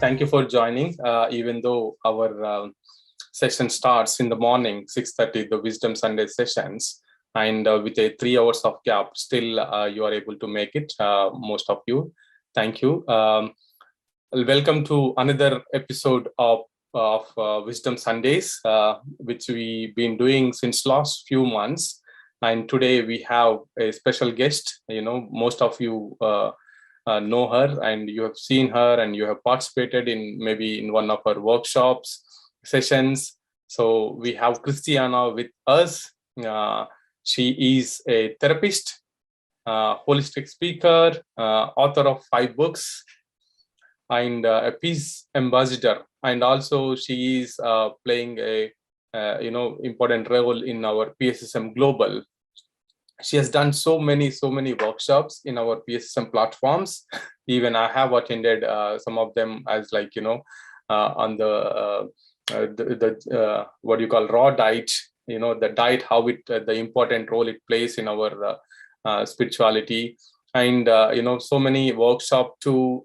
Thank you for joining. Even though our session starts in the morning, 6:30, the Wisdom Sunday sessions, and with a 3 hours of gap, still you are able to make it, most of you. Thank you. Welcome to another episode of Wisdom Sundays, which we've been doing since last few months. And today we have a special guest. Most of you know her, and you have seen her, and you have participated in maybe in one of her workshops, sessions. So we have Christiana with us. She is a therapist, holistic speaker, author of 5 books, and a peace ambassador. And also she is playing a important role in our PSSM Global. She has done so many workshops in our PSSM platforms. Even I have attended some of them as on the what you call raw diet. The diet, how it the important role it plays in our spirituality, and so many workshops to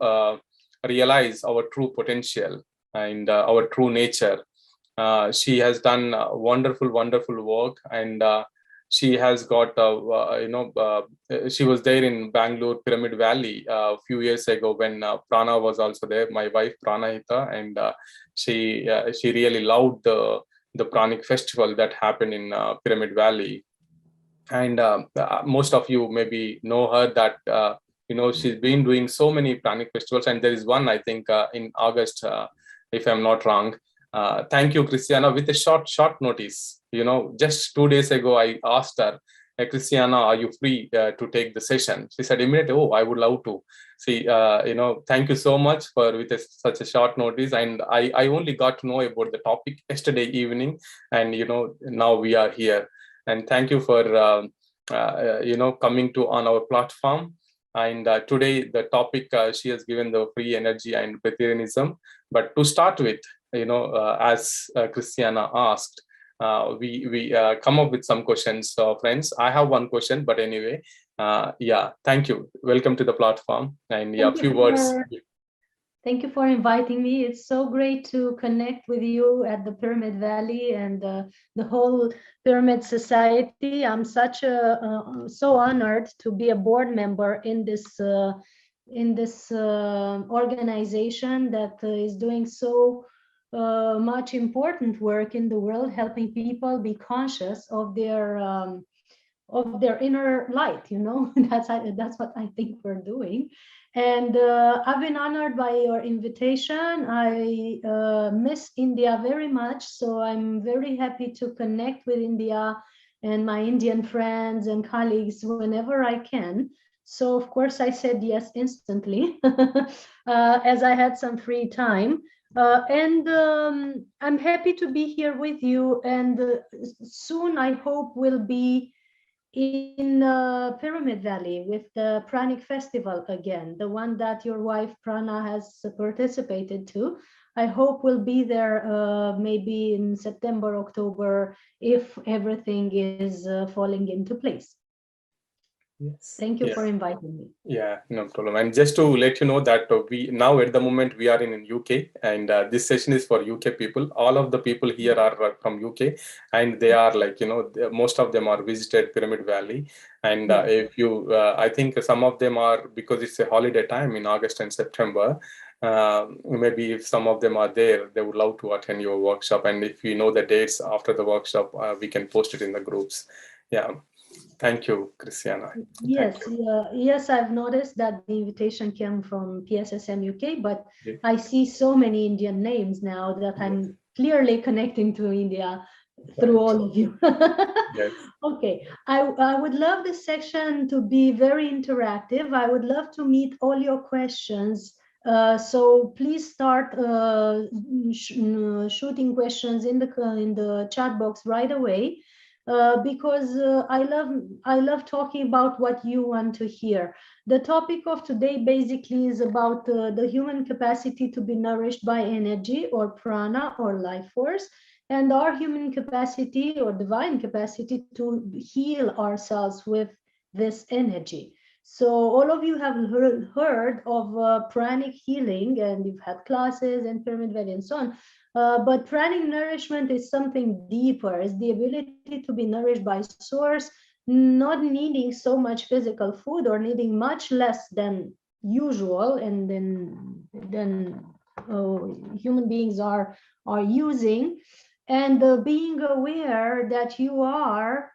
realize our true potential and our true nature. She has done wonderful work, and she has got she was there in Bangalore Pyramid Valley a few years ago when Prana was also there, my wife Pranahita, and she really loved the pranic festival that happened in Pyramid Valley. And most of you maybe know her that she's been doing so many pranic festivals, and there is one, I think, in August, if I'm not wrong. Thank you, Christiana, with a short notice. Just 2 days ago, I asked her, hey, Christiana, are you free to take the session? She said immediately, oh, I would love to. See, thank you so much for such a short notice. And I only got to know about the topic yesterday evening, and now we are here. And thank you for coming to on our platform. And today the topic, she has given the free energy and Breatharianism. But to start with, as Christiana asked, we come up with some questions, friends. I have one question, but anyway, thank you. Welcome to the platform, and a few words. Thank you for inviting me. It's so great to connect with you at the Pyramid Valley and the whole Pyramid Society. I'm so honored to be a board member in this organization that is doing so much important work in the world, helping people be conscious of their inner light. That's what I think we're doing. And I've been honored by your invitation. I miss India very much, so I'm very happy to connect with India and my Indian friends and colleagues whenever I can. So of course I said yes instantly, as I had some free time. And I'm happy to be here with you, and soon I hope we'll be in Pyramid Valley with the Pranic Festival again, the one that your wife Prana has participated to. I hope we'll be there maybe in September, October, if everything is falling into place. Yes. Thank you for inviting me. Yeah, no problem. And just to let you know that we now at the moment we are in UK, and this session is for UK people. All of the people here are from UK, and they are most of them are visited Pyramid Valley. And if you, I think some of them are, because it's a holiday time in August and September. Maybe if some of them are there, they would love to attend your workshop. And if you know the dates after the workshop, we can post it in the groups. Yeah. Thank you, Christiana. Yes, yes, I've noticed that the invitation came from PSSM UK, but I see so many Indian names now that I'm clearly connecting to India through all of you. Yes. Okay, I would love this section to be very interactive. I would love to meet all your questions. So please start shooting questions in the chat box right away. Because I love talking about what you want to hear. The topic of today basically is about the human capacity to be nourished by energy or prana or life force, and our human capacity or divine capacity to heal ourselves with this energy. So all of you have heard of pranic healing, and you've had classes and pyramid Veda and so on. But pranic nourishment is something deeper. It's the ability to be nourished by source, not needing so much physical food or needing much less than usual, and then human beings are using, and being aware that you are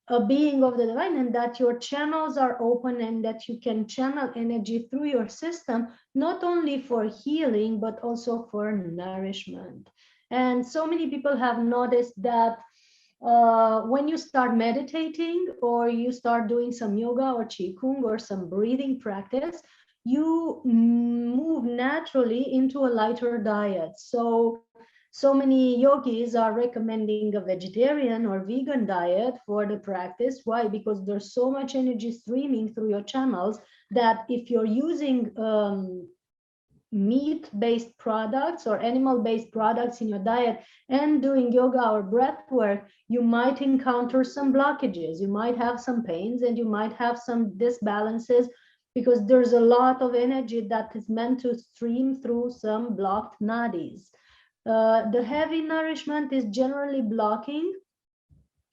a being of the divine, and that your channels are open, and that you can channel energy through your system, not only for healing, but also for nourishment. And so many people have noticed that when you start meditating, or you start doing some yoga or qigong or some breathing practice, you move naturally into a lighter diet. So many yogis are recommending a vegetarian or vegan diet for the practice. Why? Because there's so much energy streaming through your channels that if you're using meat-based products or animal-based products in your diet and doing yoga or breath work, you might encounter some blockages, you might have some pains, and you might have some disbalances, because there's a lot of energy that is meant to stream through some blocked nadis. The heavy nourishment is generally blocking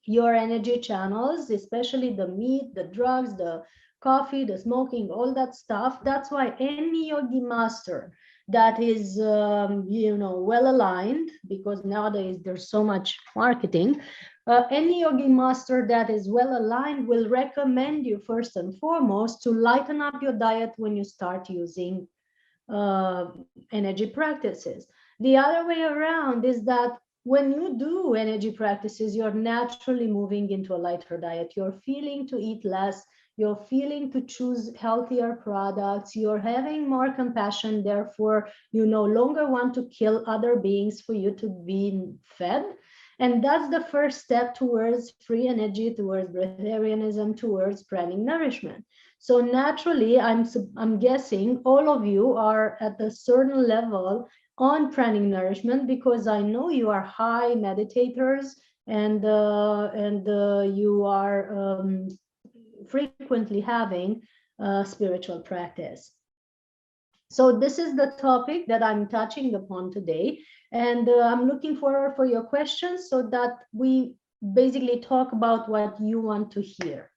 your energy channels, especially the meat, the drugs, the coffee, the smoking, all that stuff. That's why any yogi master that is, well aligned, because nowadays there's so much marketing, any yogi master that is well aligned will recommend you first and foremost to lighten up your diet when you start using energy practices. The other way around is that when you do energy practices, you're naturally moving into a lighter diet. You're feeling to eat less. You're feeling to choose healthier products. You're having more compassion. Therefore, you no longer want to kill other beings for you to be fed. And that's the first step towards free energy, towards breatharianism, towards pranic nourishment. So naturally, I'm guessing all of you are at a certain level on pranic nourishment, because I know you are high meditators, and you are frequently having spiritual practice. So this is the topic that I'm touching upon today, and I'm looking forward for your questions so that we basically talk about what you want to hear.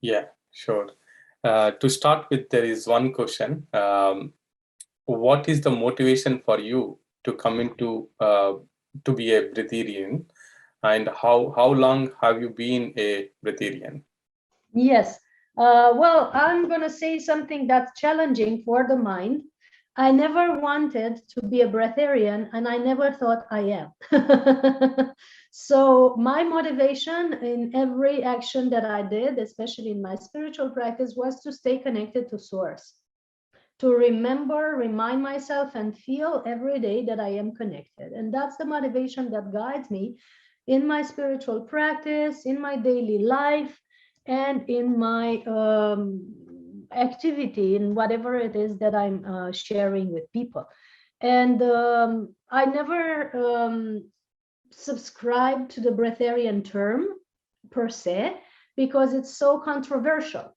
Yeah, sure. To start with, there is one question. What is the motivation for you to come into to be a breatharian, and how long have you been a breatharian? Yes. Well, I'm going to say something that's challenging for the mind. I never wanted to be a breatharian, and I never thought I am. So my motivation in every action that I did, especially in my spiritual practice, was to stay connected to source, to remember, remind myself, and feel every day that I am connected. And that's the motivation that guides me in my spiritual practice, in my daily life, and in my activity, in whatever it is that I'm sharing with people. And I never subscribed to the breatharian term per se, because it's so controversial.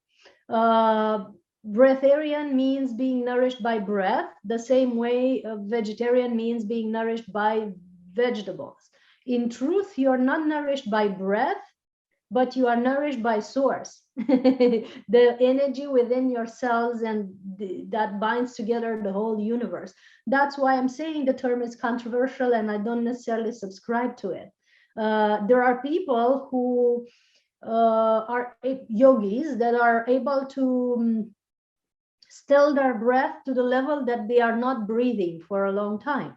Breatharian means being nourished by breath, the same way a vegetarian means being nourished by vegetables. In truth, you're not nourished by breath, but you are nourished by source, the energy within your cells, and that binds together the whole universe. That's why I'm saying the term is controversial, and I don't necessarily subscribe to it. There are people who are yogis that are able to still their breath to the level that they are not breathing for a long time.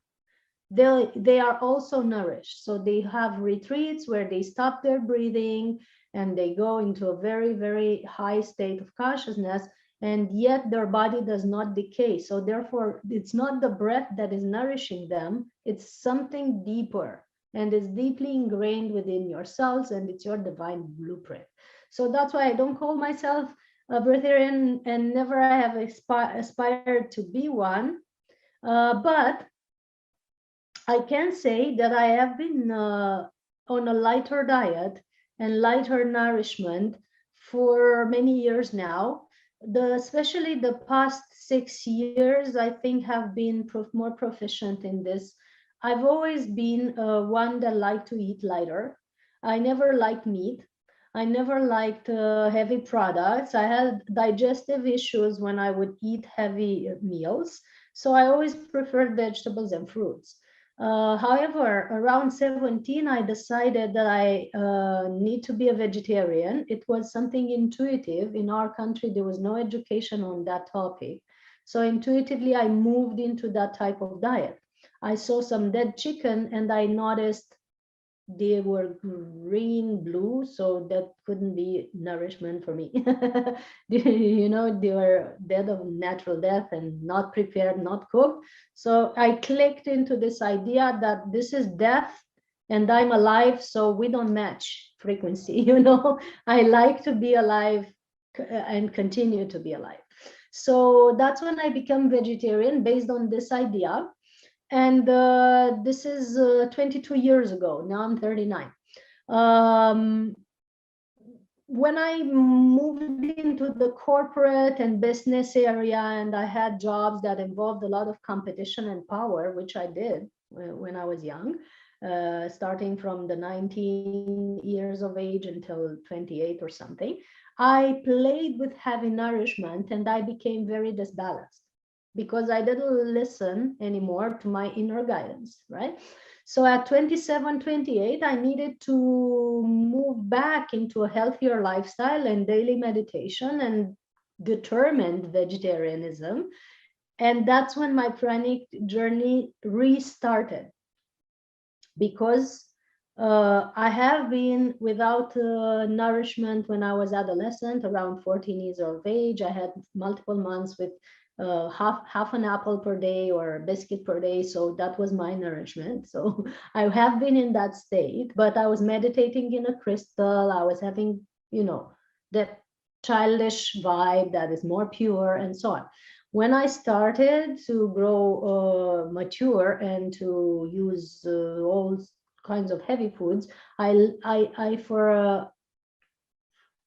They are also nourished. So they have retreats where they stop their breathing and they go into a very, very high state of consciousness, and yet their body does not decay. So therefore, it's not the breath that is nourishing them, it's something deeper, and it's deeply ingrained within your cells, and it's your divine blueprint. So that's why I don't call myself a breatharian, and never I have aspired to be one. But I can say that I have been on a lighter diet and lighter nourishment for many years now. Especially the past 6 years, I think, have been more proficient in this. I've always been one that liked to eat lighter. I never liked meat. I never liked heavy products. I had digestive issues when I would eat heavy meals. So I always preferred vegetables and fruits. However, around 17, I decided that I need to be a vegetarian. It was something intuitive. In our country, there was no education on that topic. So intuitively, I moved into that type of diet. I saw some dead chicken and I noticed they were green, blue, so that couldn't be nourishment for me. You know, they were dead of natural death and not prepared, not cooked. So I clicked into this idea that this is death and I'm alive, so we don't match frequency. You know, I like to be alive and continue to be alive. So that's when I became vegetarian based on this idea. And this is 22 years ago. Now I'm 39. When I moved into the corporate and business area, and I had jobs that involved a lot of competition and power, which I did when I was young, starting from the 19 years of age until 28 or something, I played with heavy nourishment and I became very disbalanced, because I didn't listen anymore to my inner guidance, right? So at 27, 28, I needed to move back into a healthier lifestyle and daily meditation and determined vegetarianism. And that's when my pranic journey restarted, because I have been without nourishment when I was adolescent, around 14 years of age. I had multiple months with half an apple per day or a biscuit per day. So that was my nourishment. So I have been in that state, but I was meditating in a crystal. I was having, you know, that childish vibe that is more pure and so on. When I started to grow mature and to use all kinds of heavy foods, I for a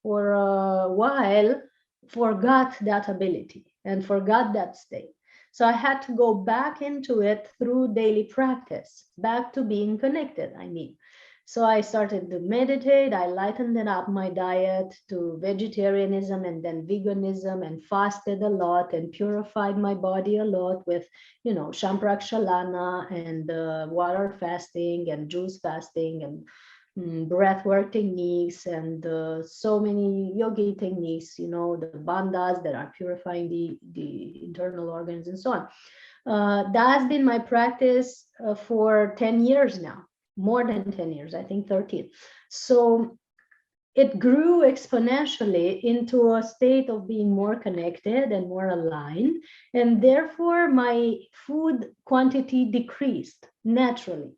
while forgot that ability and forgot that state. So I had to go back into it through daily practice, back to being connected, I mean. So I started to meditate. I lightened up my diet to vegetarianism and then veganism, and fasted a lot and purified my body a lot with, you know, Shamprakshalana and water fasting and juice fasting and breath work techniques and so many yogi techniques, you know, the bandhas that are purifying the internal organs and so on. That has been my practice for 10 years now, more than 10 years, I think 13. So it grew exponentially into a state of being more connected and more aligned. And therefore, my food quantity decreased naturally.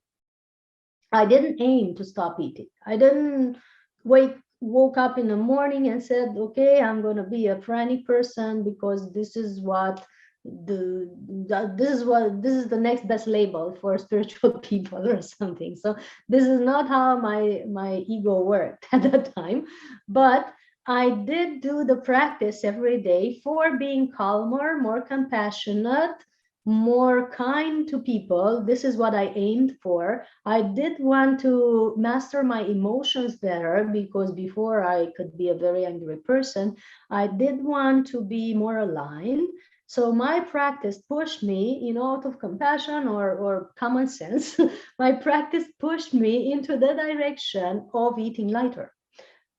I didn't aim to stop eating. I didn't woke up in the morning and said, okay, I'm going to be a pranic person because this is what this is the next best label for spiritual people or something. So this is not how my ego worked at that time. But I did do the practice every day for being calmer, more compassionate, more kind to people. This is what I aimed for. I did want to master my emotions better, because before I could be a very angry person. I did want to be more aligned. So my practice pushed me, you know, out of compassion or common sense, my practice pushed me into the direction of eating lighter.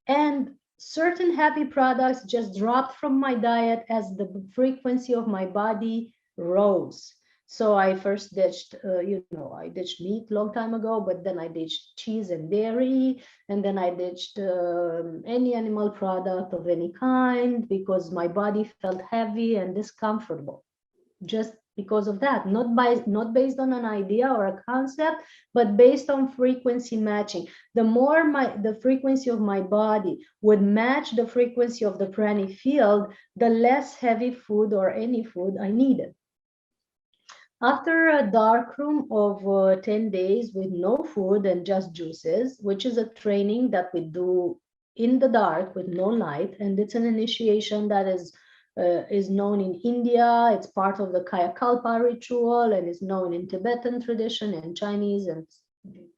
And certain happy products just dropped from my diet as the frequency of my body rose. So I first ditched, I ditched meat long time ago, but then I ditched cheese and dairy, and then I ditched any animal product of any kind because my body felt heavy and discomfortable. Just because of that, not based on an idea or a concept, but based on frequency matching. The more the frequency of my body would match the frequency of the pranic field, the less heavy food or any food I needed. After a dark room of 10 days with no food and just juices, which is a training that we do in the dark with no light, and it's an initiation that is known in India. It's part of the Kaya Kalpa ritual and is known in Tibetan tradition and Chinese and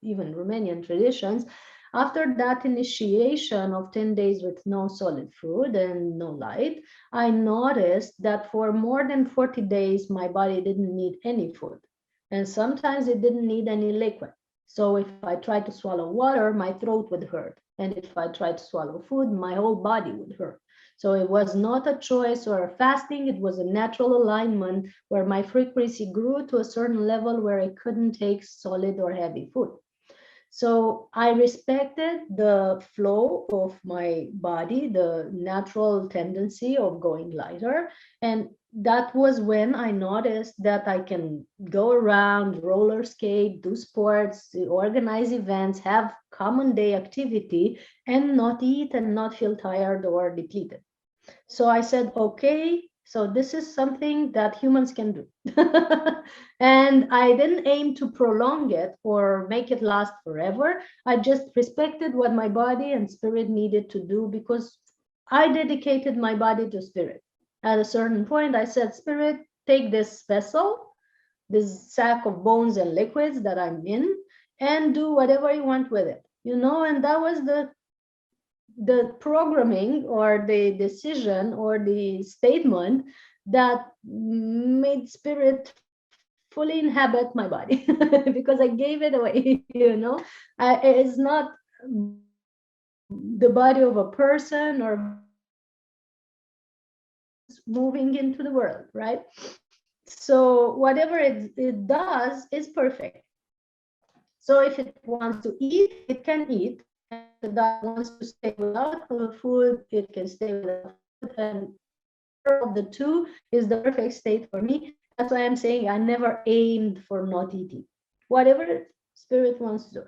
even Romanian traditions. After that initiation of 10 days with no solid food and no light, I noticed that for more than 40 days, my body didn't need any food. And sometimes it didn't need any liquid. So if I tried to swallow water, my throat would hurt. And if I tried to swallow food, my whole body would hurt. So it was not a choice or a fasting, it was a natural alignment where my frequency grew to a certain level where I couldn't take solid or heavy food. So I respected the flow of my body, the natural tendency of going lighter. And that was when I noticed that I can go around, roller skate, do sports, organize events, have common day activity, and not eat and not feel tired or depleted. So I said, okay, so this is something that humans can do. And I didn't aim to prolong it or make it last forever. I just respected what my body and spirit needed to do because I dedicated my body to spirit. At a certain point, I said, Spirit, take this vessel, this sack of bones and liquids that I'm in, and do whatever you want with it. And that was the programming or the decision or the statement that made spirit fully inhabit my body because I gave it away. It's not the body of a person or moving into the world, right? So whatever it does is perfect. So if it wants to eat, it can eat. And if that wants to stay without food, it can stay without food. And of the two is the perfect state for me. That's why I'm saying I never aimed for not eating. Whatever spirit wants to do.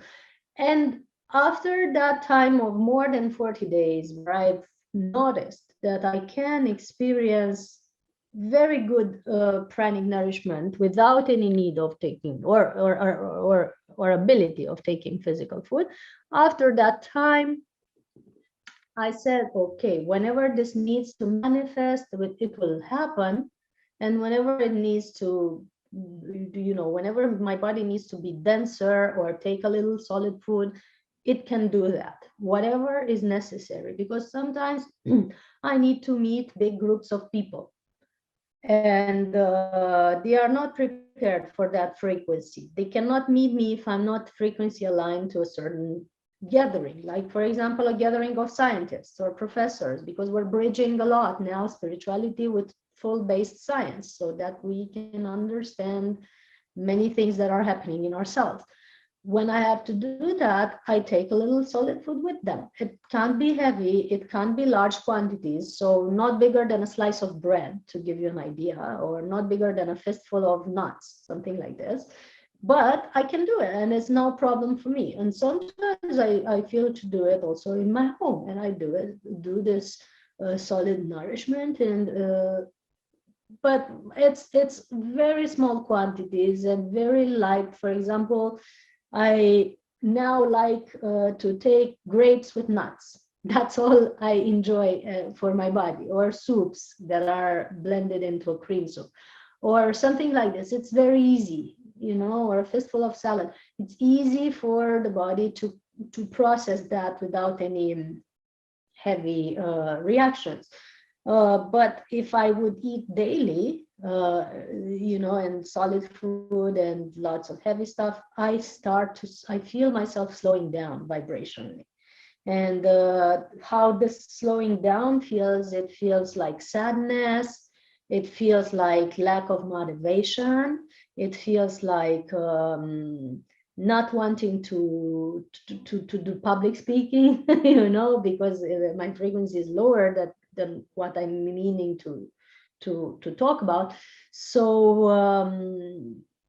And after that time of more than 40 days, where I've noticed that I can experience very good pranic nourishment without any need of taking or ability of taking physical food. After that time, I said, okay, whenever this needs to manifest, it will happen. And whenever it needs to, whenever my body needs to be denser or take a little solid food, it can do that, whatever is necessary. Because sometimes I need to meet big groups of people. And they are not prepared for that frequency. They cannot meet me if I'm not frequency aligned to a certain gathering, like for example, a gathering of scientists or professors, because we're bridging a lot now spirituality with full-based science so that we can understand many things that are happening in ourselves. When I have to do that, I take a little solid food with them. It can't be heavy, it can't be large quantities, so not bigger than a slice of bread, to give you an idea, or not bigger than a fistful of nuts, something like this. But I can do it, and it's no problem for me. And sometimes I feel to do it also in my home, and I do this solid nourishment, and but it's very small quantities and very light. For example, I now like to take grapes with nuts. That's all I enjoy for my body, or soups that are blended into a cream soup, or something like this. It's very easy, or a fistful of salad. It's easy for the body to process that without any heavy reactions. But if I would eat daily, and solid food and lots of heavy stuff, I feel myself slowing down vibrationally. And how this slowing down feels, it feels like sadness, it feels like lack of motivation, it feels like not wanting to do public speaking, because my frequency is lower than what I'm meaning to talk about. So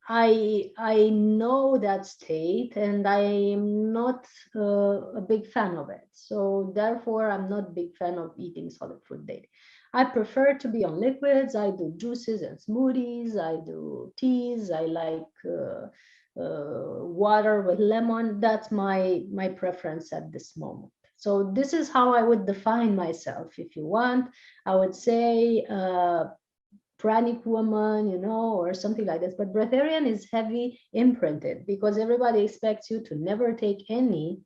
I know that state, and I am not a big fan of it. So therefore, I'm not a big fan of eating solid food daily. I prefer to be on liquids. I do juices and smoothies. I do teas. I like water with lemon. That's my preference at this moment. So this is how I would define myself. If you want, I would say pranic woman, you know, or something like this. But breatharian is heavy imprinted because everybody expects you to never take any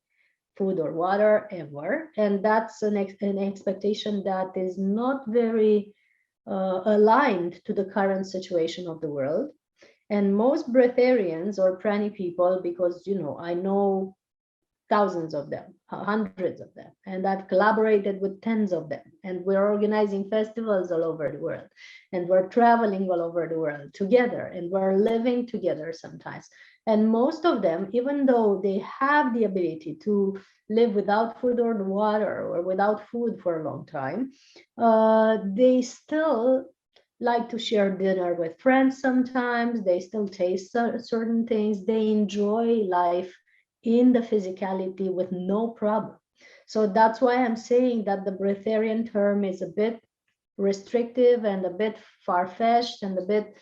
food or water ever. And that's an expectation that is not very aligned to the current situation of the world. And most breatharians or pranic people, because, you know, I know thousands of them, hundreds of them, and I've collaborated with tens of them, and we're organizing festivals all over the world, and we're traveling all over the world together, and we're living together sometimes. And most of them, even though they have the ability to live without food or water or without food for a long time, they still like to share dinner with friends sometimes. They still taste certain things. They enjoy life in the physicality with no problem. So that's why I'm saying that the breatharian term is a bit restrictive and a bit far-fetched and a bit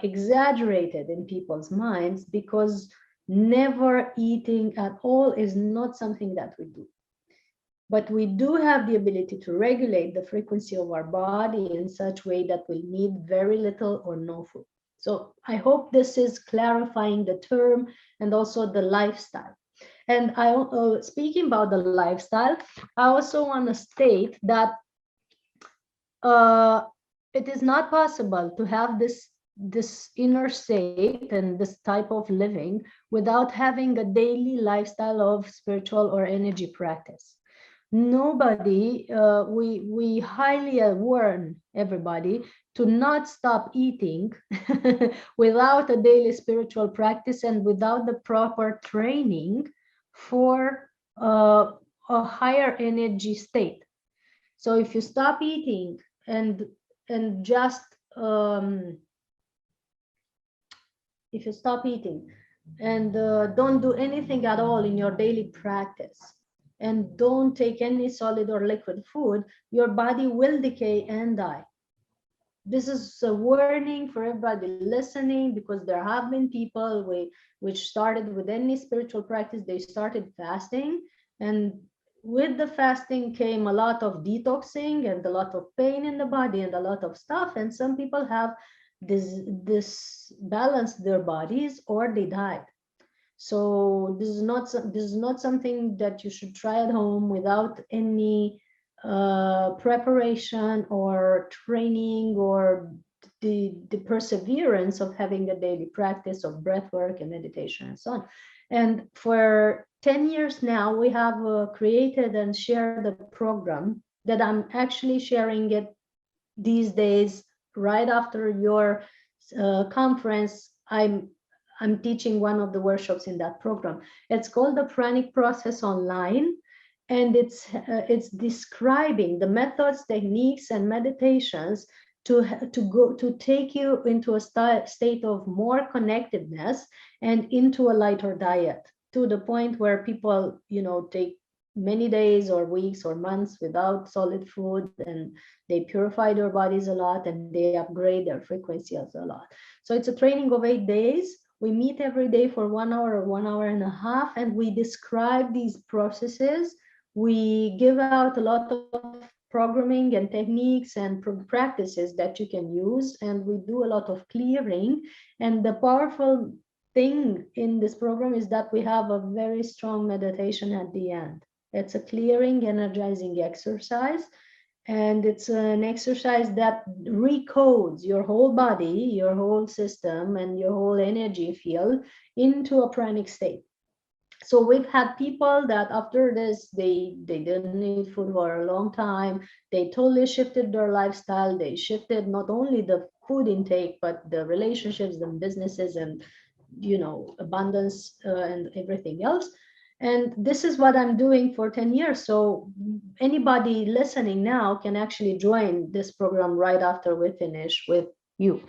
exaggerated in people's minds, because never eating at all is not something that we do. But we do have the ability to regulate the frequency of our body in such a way that we need very little or no food. So I hope this is clarifying the term and also the lifestyle. And speaking about the lifestyle, I also want to state that it is not possible to have this inner state and this type of living without having a daily lifestyle of spiritual or energy practice. Nobody, we highly warn everybody to not stop eating without a daily spiritual practice and without the proper training for a higher energy state. So if you stop eating and just if you stop eating and don't do anything at all in your daily practice, and don't take any solid or liquid food, your body will decay and die. This is a warning for everybody listening, because there have been people which started with any spiritual practice, they started fasting, and with the fasting came a lot of detoxing and a lot of pain in the body and a lot of stuff, and some people have disbalanced their bodies or they died. So this is not something that you should try at home without any preparation or training or the perseverance of having a daily practice of breath work and meditation and so on. And for 10 years now, we have created and shared a program that I'm actually sharing it these days right after your conference. I'm teaching one of the workshops in that program. It's called the Pranic Process Online, and it's describing the methods, techniques, and meditations to take you into a state of more connectedness and into a lighter diet, to the point where people, you know, take many days or weeks or months without solid food, and they purify their bodies a lot and they upgrade their frequencies a lot. So it's a training of 8 days. We meet every day for 1 hour or 1 hour and a half, and we describe these processes. We give out a lot of programming and techniques and practices that you can use, and we do a lot of clearing. And the powerful thing in this program is that we have a very strong meditation at the end. It's a clearing, energizing exercise. And it's an exercise that recodes your whole body, your whole system, and your whole energy field into a pranic state. So we've had people that after this, they didn't eat food for a long time. They totally shifted their lifestyle. They shifted not only the food intake, but the relationships and businesses and, you know, abundance and everything else. And this is what I'm doing for 10 years. So anybody listening now can actually join this program right after we finish with you.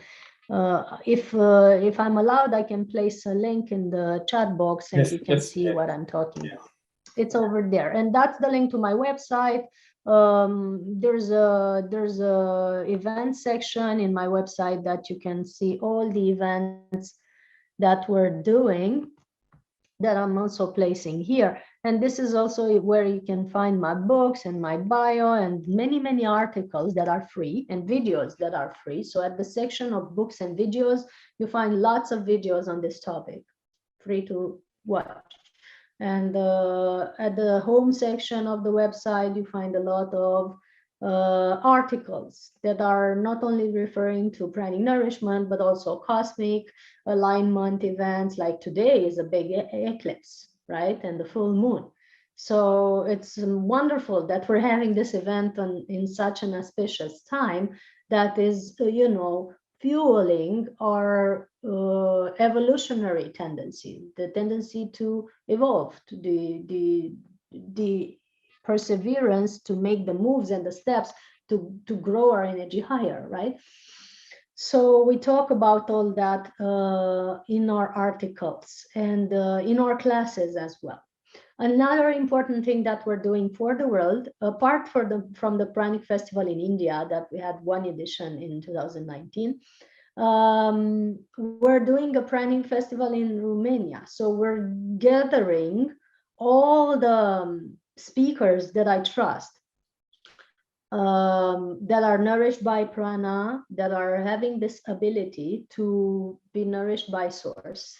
If I'm allowed, I can place a link in the chat box, and Yes, you can yes, see yeah. what I'm talking about. It's over there, and that's the link to my website. There's a event section in my website that you can see all the events that we're doing, that I'm also placing here. And this is also where you can find my books and my bio and many, many articles that are free and videos that are free. So at the section of books and videos, you find lots of videos on this topic, free to watch. And at the home section of the website, you find a lot of articles that are not only referring to pranic nourishment, but also cosmic alignment events. Like today is a big eclipse, right? And the full moon. So it's wonderful that we're having this event in such an auspicious time that is, fueling our evolutionary tendency, the tendency to evolve, to the perseverance to make the moves and the steps to grow our energy higher, right? So we talk about all that in our articles and in our classes as well. Another important thing that we're doing for the world, apart from the Pranic Festival in India, that we had one edition in 2019, we're doing a Pranic Festival in Romania. So we're gathering all the speakers that I trust, that are nourished by prana, that are having this ability to be nourished by source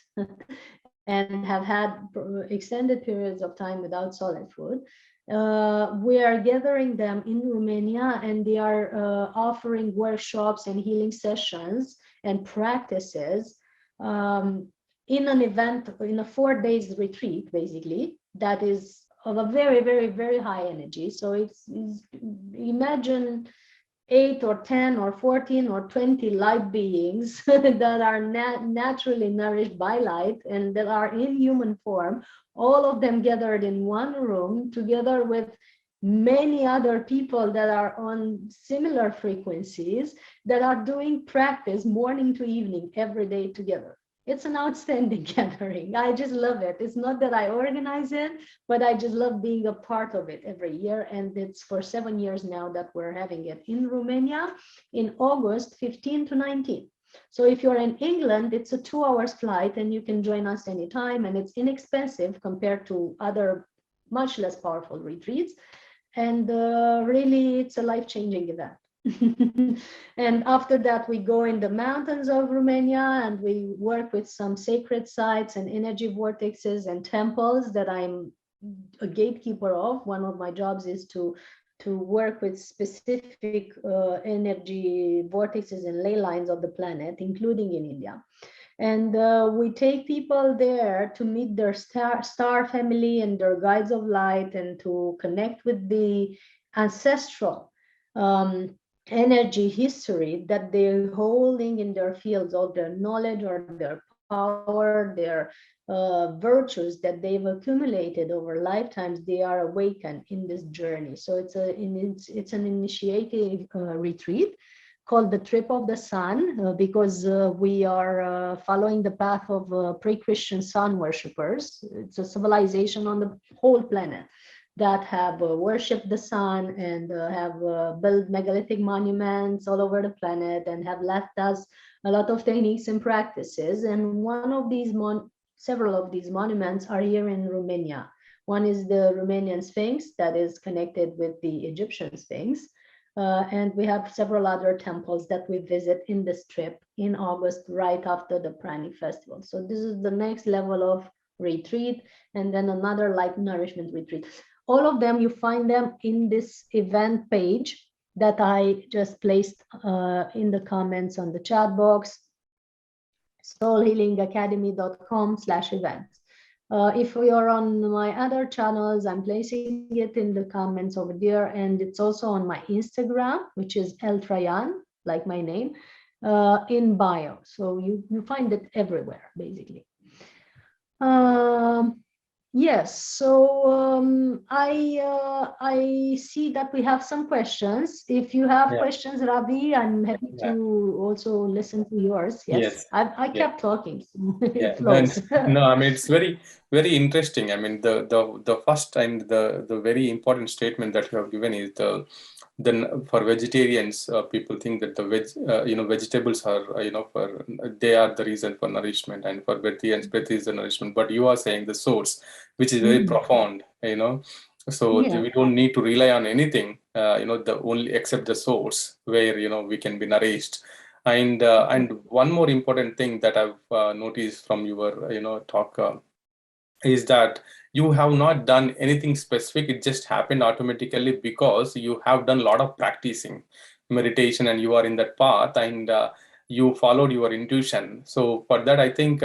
and have had extended periods of time without solid food. We are gathering them in Romania, and they are offering workshops and healing sessions and practices in an event, in a 4 days retreat, basically, that is of a very, very, very high energy. So it's imagine 8 or 10 or 14 or 20 light beings that are naturally nourished by light and that are in human form, all of them gathered in one room together with many other people that are on similar frequencies, that are doing practice morning to evening every day together. It's an outstanding gathering. I just love it. It's not that I organize it, but I just love being a part of it every year. And it's for 7 years now that we're having it in Romania in August 15 to 19. So if you're in England, it's a 2-hour flight and you can join us anytime, and it's inexpensive compared to other much less powerful retreats. And really, it's a life-changing event. And after that, we go in the mountains of Romania and we work with some sacred sites and energy vortexes and temples that I'm a gatekeeper of. One of my jobs is to work with specific energy vortexes and ley lines of the planet, including in India. And we take people there to meet their star family and their guides of light, and to connect with the ancestral energy history that they're holding in their fields, all their knowledge or their power, their virtues that they've accumulated over lifetimes. They are awakened in this journey. So it's an initiative retreat called the Trip of the Sun, because we are following the path of pre-Christian sun worshippers. It's a civilization on the whole planet that have worshipped the sun and have built megalithic monuments all over the planet and have left us a lot of techniques and practices. And one of these, several of these monuments are here in Romania. One is the Romanian Sphinx that is connected with the Egyptian Sphinx. And we have several other temples that we visit in this trip in August, right after the Pranic Festival. So this is the next level of retreat, and then another light nourishment retreat. All of them, you find them in this event page that I just placed in the comments on the chat box, soulhealingacademy.com/events. If you're on my other channels, I'm placing it in the comments over there, and it's also on my Instagram, which is eltrayan, like my name, in bio. So you find it everywhere, basically. Yes, so I see that we have some questions. If you have questions, Ravi, I'm happy to also listen to yours. Yes. I kept talking. It flows. No, I mean, it's very, very interesting. I mean, the first and the very important statement that you have given is for vegetarians, people think that the vegetables are they are the reason for nourishment, and for vegetarians, breath is the nourishment. But you are saying the source, which is very profound, you know. So Yeah. we don't need to rely on anything, you know, the only except the source where, you know, we can be nourished. And one more important thing that I've noticed from your, you know, talk is that you have not done anything specific. It just happened automatically because you have done a lot of practicing meditation and you are in that path, and you followed your intuition. So for that, I think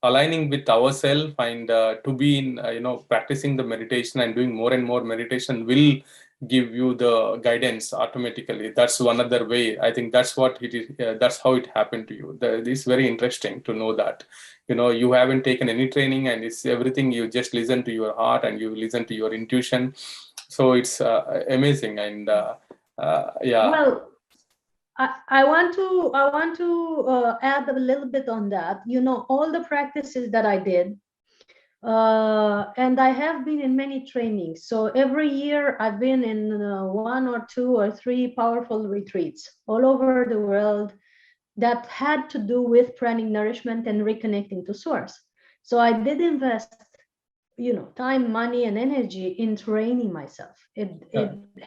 aligning with ourselves and to be in, you know, practicing the meditation and doing more and more meditation will give you the guidance automatically. That's one other way. I think that's what it is. That's how it happened to you. It's very interesting to know that, you know, you haven't taken any training and it's everything, you just listen to your heart and you listen to your intuition. So it's amazing. And yeah. Well, I want to add a little bit on that. You know, all the practices that I did, and I have been in many trainings. So every year I've been in 1 or 2 or 3 powerful retreats all over the world that had to do with pranic nourishment and reconnecting to source. So I did invest, you know, time, money, and energy in training myself. It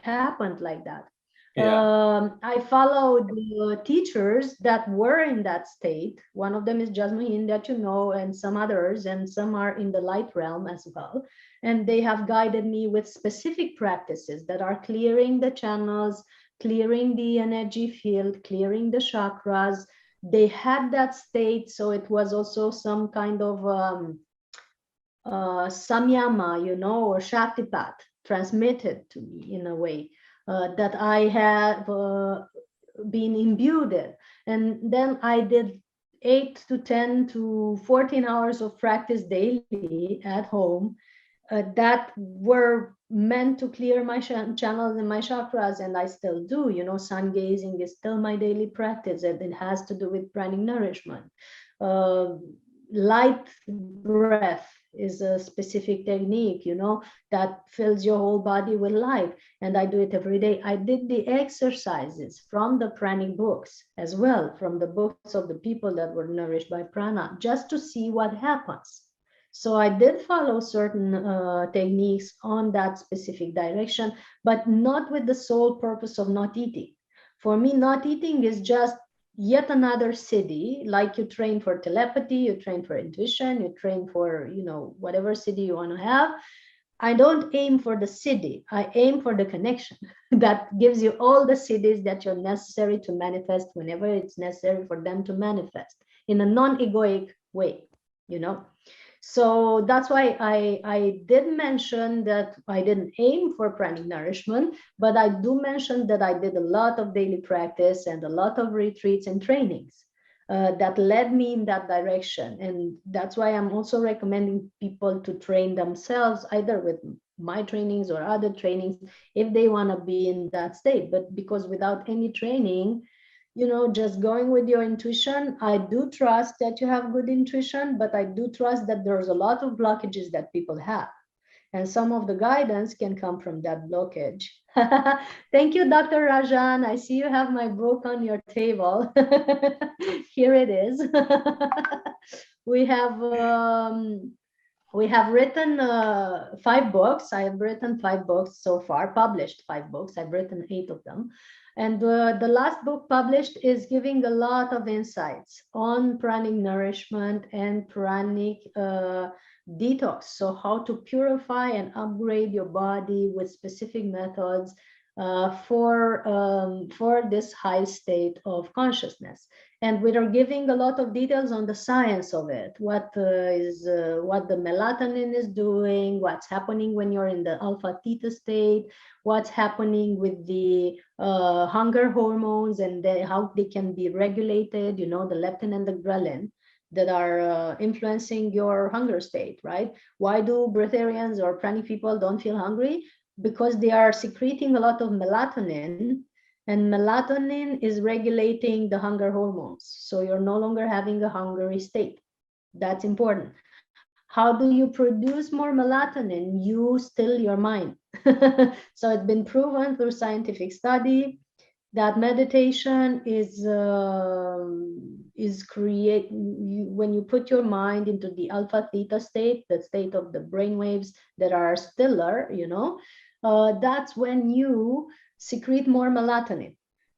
happened like that. Yeah. I followed teachers that were in that state. One of them is Jasmine, that you know, and some others, and some are in the light realm as well. And they have guided me with specific practices that are clearing the channels, clearing the energy field, clearing the chakras. They had that state, so it was also some kind of samyama, you know, or shaktipat transmitted to me in a way that I have been imbued in. And then I did 8 to 10 to 14 hours of practice daily at home that were meant to clear my channels and my chakras, and I still do. You know, sun gazing is still my daily practice, and it has to do with pranic nourishment. Light breath is a specific technique, you know, that fills your whole body with light, and I do it every day. I did the exercises from the pranic books as well, from the books of the people that were nourished by prana, just to see what happens. So I did follow certain techniques on that specific direction, but not with the sole purpose of not eating. For me, not eating is just yet another siddhi. Like you train for telepathy, you train for intuition, you train for, you know, whatever siddhi you want to have. I don't aim for the siddhi. I aim for the connection that gives you all the siddhis that you're necessary to manifest whenever it's necessary for them to manifest in a non-egoic way, you know. So that's why I did mention that I didn't aim for pranic nourishment, but I do mention that I did a lot of daily practice and a lot of retreats and trainings that led me in that direction. And that's why I'm also recommending people to train themselves, either with my trainings or other trainings, if they want to be in that state. But because without any training, you know, just going with your intuition, I do trust that you have good intuition, but I do trust that there's a lot of blockages that people have. And some of the guidance can come from that blockage. Thank you, Dr. Rajan. I see you have my book on your table. Here it is. we have written 5 books. I have written 5 books so far, published 5 books. I've written 8 of them. And the last book published is giving a lot of insights on pranic nourishment and pranic detox. So how to purify and upgrade your body with specific methods for this high state of consciousness. And we are giving a lot of details on the science of it, what the melatonin is doing, what's happening when you're in the alpha theta state, what's happening with the hunger hormones and how they can be regulated, you know, the leptin and the ghrelin that are influencing your hunger state, right? Why do breatharians or pranic people don't feel hungry? Because they are secreting a lot of melatonin, and melatonin is regulating the hunger hormones. So you're no longer having a hungry state. That's important. How do you produce more melatonin? You still your mind. So it's been proven through scientific study that meditation is when you put your mind into the alpha theta state, the state of the brain waves that are stiller, you know, that's when you secrete more melatonin,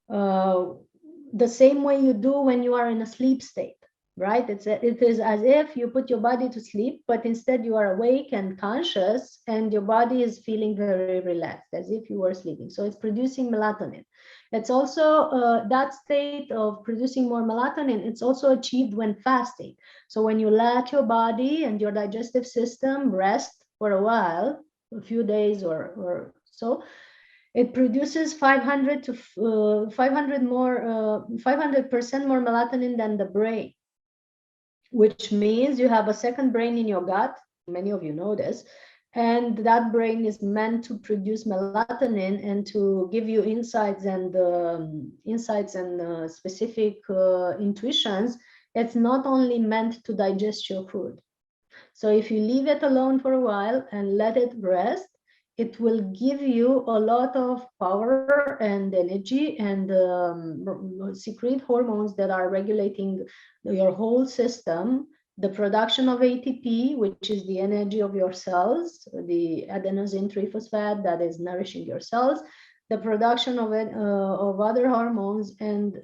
the same way you do when you are in a sleep state, right? It is as if you put your body to sleep, but instead you are awake and conscious, and your body is feeling very relaxed, as if you were sleeping. So it's producing melatonin. It's also that state of producing more melatonin, it's also achieved when fasting. So when you let your body and your digestive system rest for a while, a few days or so, it produces 500 to 500% more melatonin than the brain, which means you have a second brain in your gut. Many of you know this. And that brain is meant to produce melatonin and to give you insights and specific intuitions. It's not only meant to digest your food. So if you leave it alone for a while and let it rest, it will give you a lot of power and energy and secrete hormones that are regulating your whole system. The production of ATP, which is the energy of your cells, the adenosine triphosphate that is nourishing your cells, the production of it of other hormones, and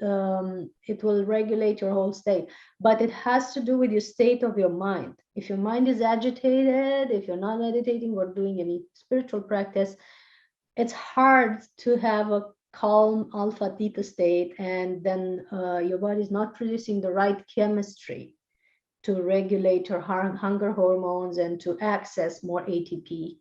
it will regulate your whole state. But it has to do with your state of your mind. If your mind is agitated, if you're not meditating or doing any spiritual practice, it's hard to have a calm alpha theta state, and then your body is not producing the right chemistry to regulate your hunger hormones and to access more ATP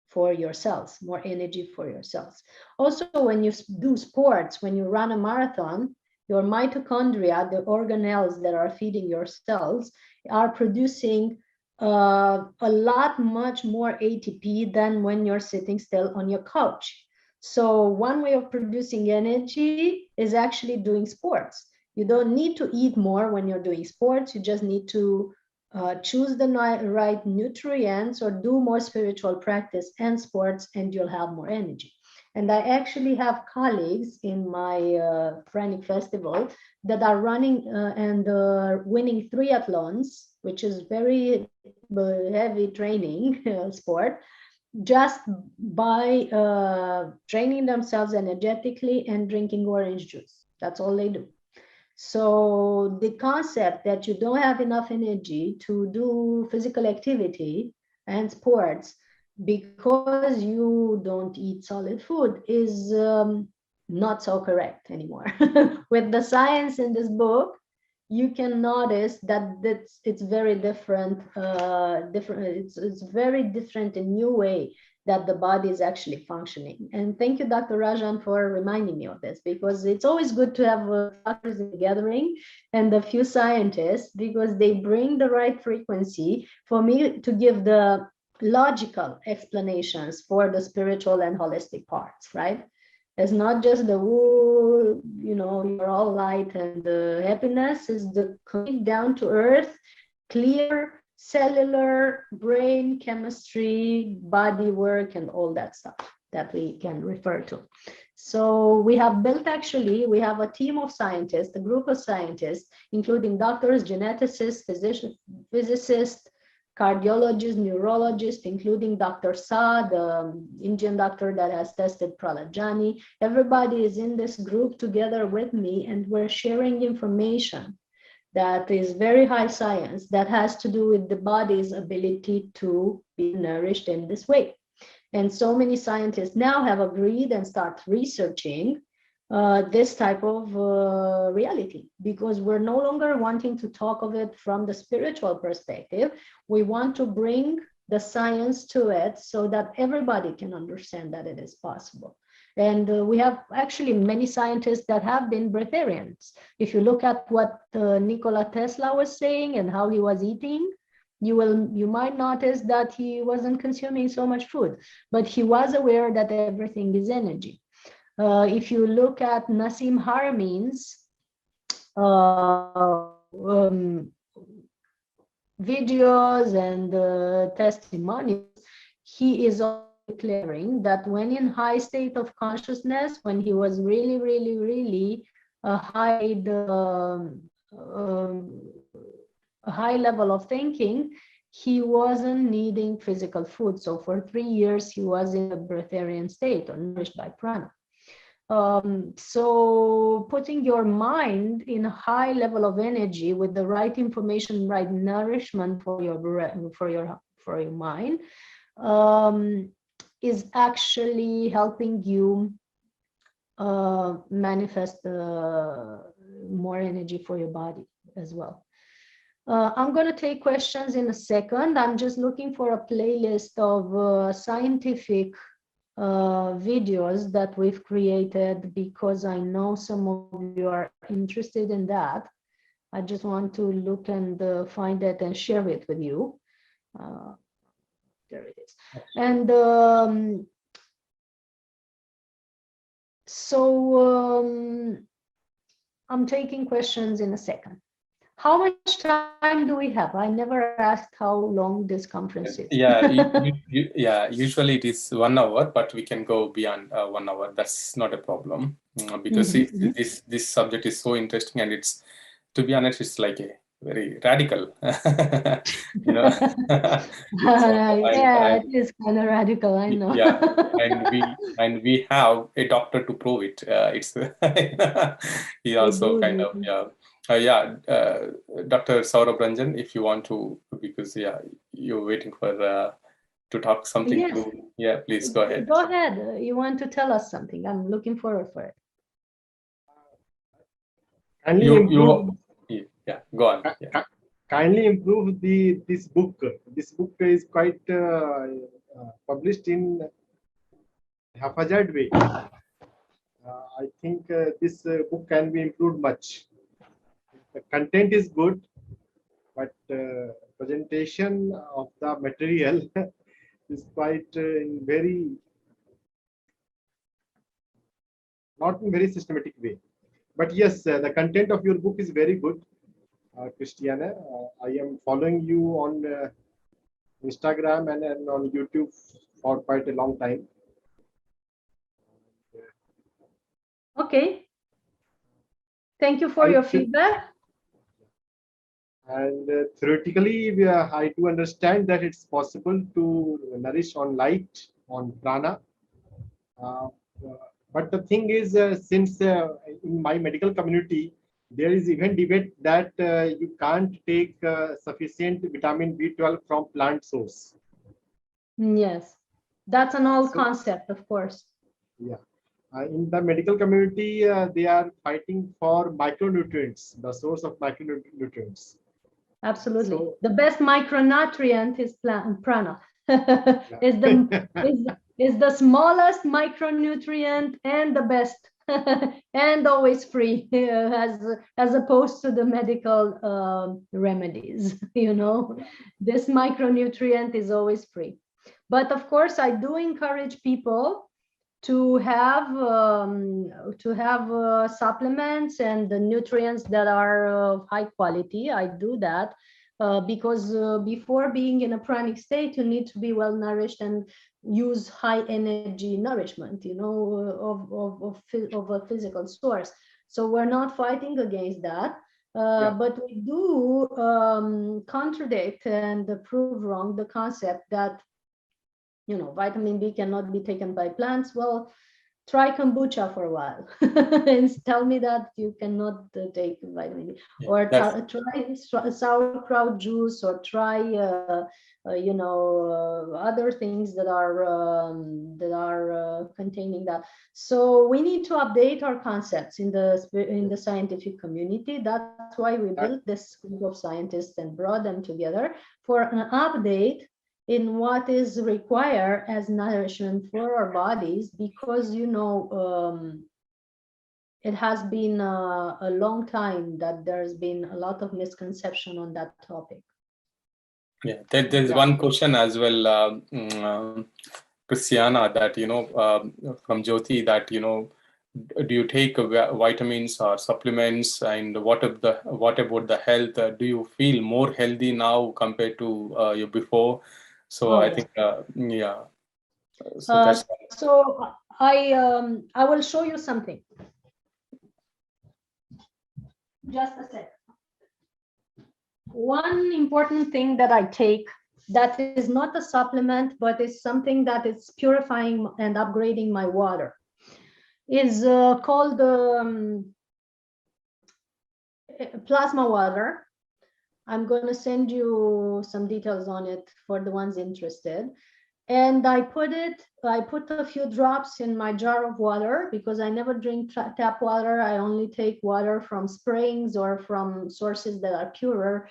for your cells, more energy for your cells. Also, when you do sports, when you run a marathon, your mitochondria, the organelles that are feeding your cells, are producing a lot much more ATP than when you're sitting still on your couch. So one way of producing energy is actually doing sports. You don't need to eat more when you're doing sports. You just need to choose the right nutrients or do more spiritual practice and sports, and you'll have more energy. And I actually have colleagues in my Pranic Festival that are running and winning triathlons, which is very heavy training sport, just by training themselves energetically and drinking orange juice. That's all they do. So the concept that you don't have enough energy to do physical activity and sports because you don't eat solid food is not so correct anymore. With the science in this book, you can notice that it's very different. It's very different, a new way that the body is actually functioning. And thank you, Dr. Rajan, for reminding me of this, because it's always good to have doctors in the gathering and a few scientists, because they bring the right frequency for me to give the logical explanations for the spiritual and holistic parts, right? It's not just the, oh, you know, you're all light and the happiness. Is the complete down to earth, clear cellular brain chemistry, body work, and all that stuff that we can refer to. So we have built, actually, we have a team of scientists, a group of scientists, including doctors, geneticists, physicists, cardiologists, neurologists, including Dr. Sa, the Indian doctor that has tested Pralajani. Everybody is in this group together with me, and we're sharing information that is very high science that has to do with the body's ability to be nourished in this way. And so many scientists now have agreed and start researching this type of reality, because we're no longer wanting to talk of it from the spiritual perspective. We want to bring the science to it so that everybody can understand that it is possible. And we have actually many scientists that have been breatharians. If you look at what Nikola Tesla was saying and how he was eating, you might notice that he wasn't consuming so much food, but he was aware that everything is energy. If you look at Nassim Haramein's videos and testimonials, he is declaring that when in high state of consciousness, when he was really a high level of thinking, he wasn't needing physical food. So for 3 years, he was in a breatharian state or nourished by prana. So putting your mind in a high level of energy with the right information, right nourishment for your mind, is actually helping you manifest more energy for your body as well. I'm going to take questions in a second. I'm just looking for a playlist of scientific videos that we've created, because I know some of you are interested in that. I just want to look and find it and share it with you. There it is. And I'm taking questions in a second. How much time do we have? I never asked how long this conference is. Yeah, usually it is 1 hour, but we can go beyond 1 hour. That's not a problem, because this subject is so interesting, and it's, to be honest, it's like a very radical, you know. Yeah, it is kind of radical, I know. Yeah, and we have a doctor to prove it. It's he also kind of, Dr. Saurabh Ranjan, if you want to, because you're waiting for to talk something. Yes. Yeah, please go ahead. Go ahead. You want to tell us something? I'm looking forward for it. Go on. Kindly improve this book. This book is quite published in haphazard way. I think this book can be improved much. The content is good, but presentation of the material is quite not in very systematic way. But yes, the content of your book is very good, Christiana. I am following you on Instagram and on YouTube for quite a long time. Okay. Thank you for your feedback. And theoretically, I do understand that it's possible to nourish on light, on prana. But the thing is, since in my medical community, there is even debate that you can't take sufficient vitamin B12 from plant source. Yes, that's an old concept, of course. Yeah. In the medical community, they are fighting for micronutrients, the source of micronutrients. Absolutely. So, the best micronutrient is prana. is the smallest micronutrient and the best and always free, as opposed to the medical remedies. You know, this micronutrient is always free. But of course, I do encourage people to have supplements and the nutrients that are of high quality. I do that because before being in a pranic state, you need to be well nourished and use high energy nourishment, you know, of a physical source. So we're not fighting against that. But we do contradict and prove wrong the concept that, you know, vitamin B cannot be taken by plants. Well, try kombucha for a while and tell me that you cannot take vitamin B. Or try sauerkraut juice, or try you know, other things that are containing that. So we need to update our concepts in the scientific community. That's why we built this group of scientists and brought them together for an update in what is required as nourishment for our bodies, because, you know, it has been a long time that there's been a lot of misconception on that topic. Yeah, there's one question as well, Christiana, that, you know, from Jyoti, that, you know, do you take vitamins or supplements, and what about the health? Do you feel more healthy now compared to you before? So I think, So that's So I will show you something. Just a sec. One important thing that I take that is not a supplement, but is something that is purifying and upgrading my water is called plasma water. I'm going to send you some details on it for the ones interested. And I put a few drops in my jar of water because I never drink tap water. I only take water from springs or from sources that are purer.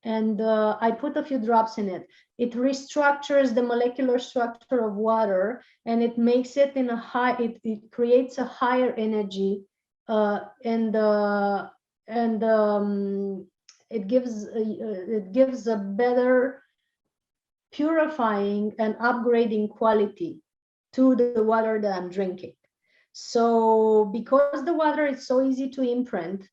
And I put a few drops in it. It restructures the molecular structure of water, and it makes it in a high, it creates a higher energy, it gives a better purifying and upgrading quality to the water that I'm drinking. So because the water is so easy to imprint,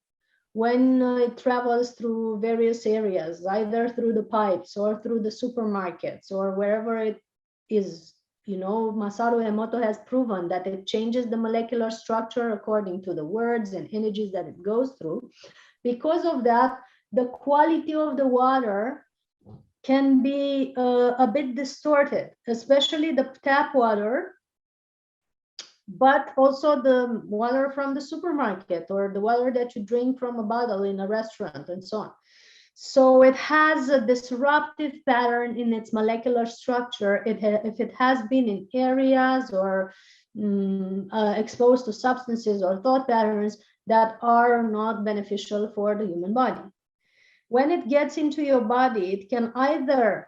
when it travels through various areas, either through the pipes or through the supermarkets or wherever it is, you know, Masaru Emoto has proven that it changes the molecular structure according to the words and energies that it goes through. Because of that, the quality of the water can be a bit distorted, especially the tap water, but also the water from the supermarket or the water that you drink from a bottle in a restaurant and so on. So it has a disruptive pattern in its molecular structure. If it has been in areas or exposed to substances or thought patterns that are not beneficial for the human body. When it gets into your body, it can either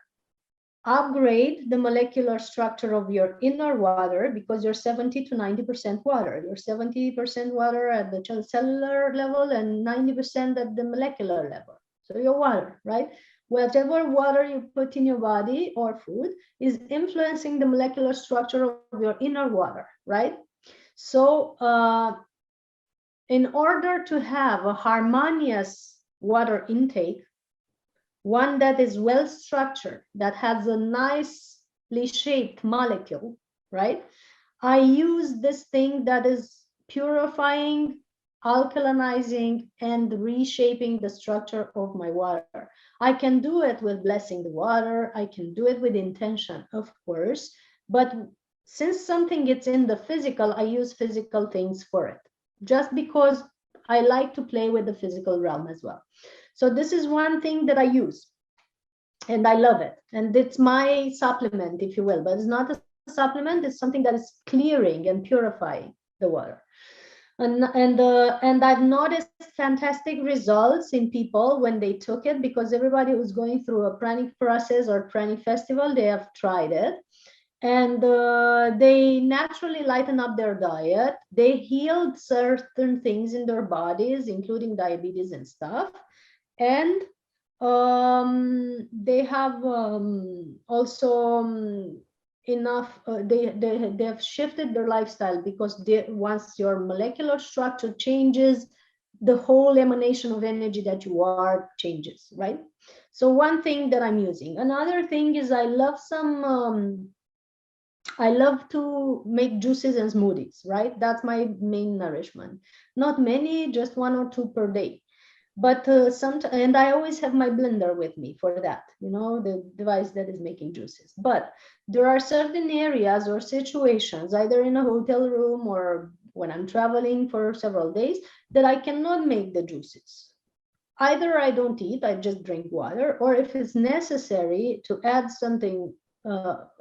upgrade the molecular structure of your inner water because you're 70 to 90% water. You're 70% water at the cellular level and 90% at the molecular level. So your water, right? Whatever water you put in your body or food is influencing the molecular structure of your inner water, right? So in order to have a harmonious water intake, one that is well structured, that has a nicely shaped molecule, right? I use this thing that is purifying, alkalinizing, and reshaping the structure of my water. I can do it with blessing the water. I can do it with intention, of course. But since something gets in the physical, I use physical things for it, just because I like to play with the physical realm as well. So this is one thing that I use, and I love it. And it's my supplement, if you will, but it's not a supplement. It's something that is clearing and purifying the water. And I've noticed fantastic results in people when they took it, because everybody who's going through a pranic process or pranic festival, they have tried it. And they naturally lighten up their diet. They healed certain things in their bodies, including diabetes and stuff. And they have also enough, they have shifted their lifestyle, because once your molecular structure changes, the whole emanation of energy that you are changes, right? So one thing that I'm using. Another thing is I love to make juices and smoothies, right? That's my main nourishment. Not many, just 1 or 2 per day. But and I always have my blender with me for that, you know, the device that is making juices. But there are certain areas or situations, either in a hotel room or when I'm traveling for several days, that I cannot make the juices. Either I don't eat, I just drink water, or if it's necessary to add something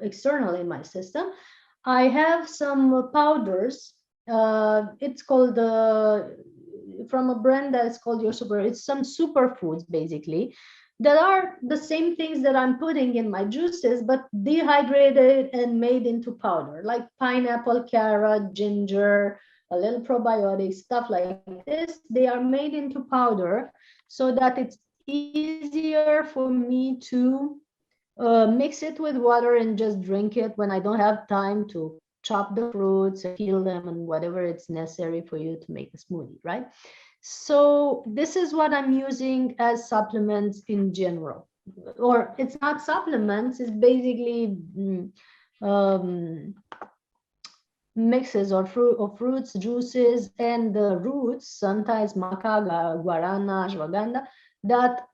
external in my system, I have some powders. It's called from a brand that is called Your Super. It's some superfoods basically that are the same things that I'm putting in my juices, but dehydrated and made into powder, like pineapple, carrot, ginger, a little probiotic, stuff like this. They are made into powder so that it's easier for me to mix it with water and just drink it when I don't have time to chop the fruits and peel them and whatever it's necessary for you to make a smoothie, right? So this is what I'm using as supplements in general. Or it's not supplements, it's basically mixes or fruits, juices, and roots, sometimes maca, guarana, ashwagandha, that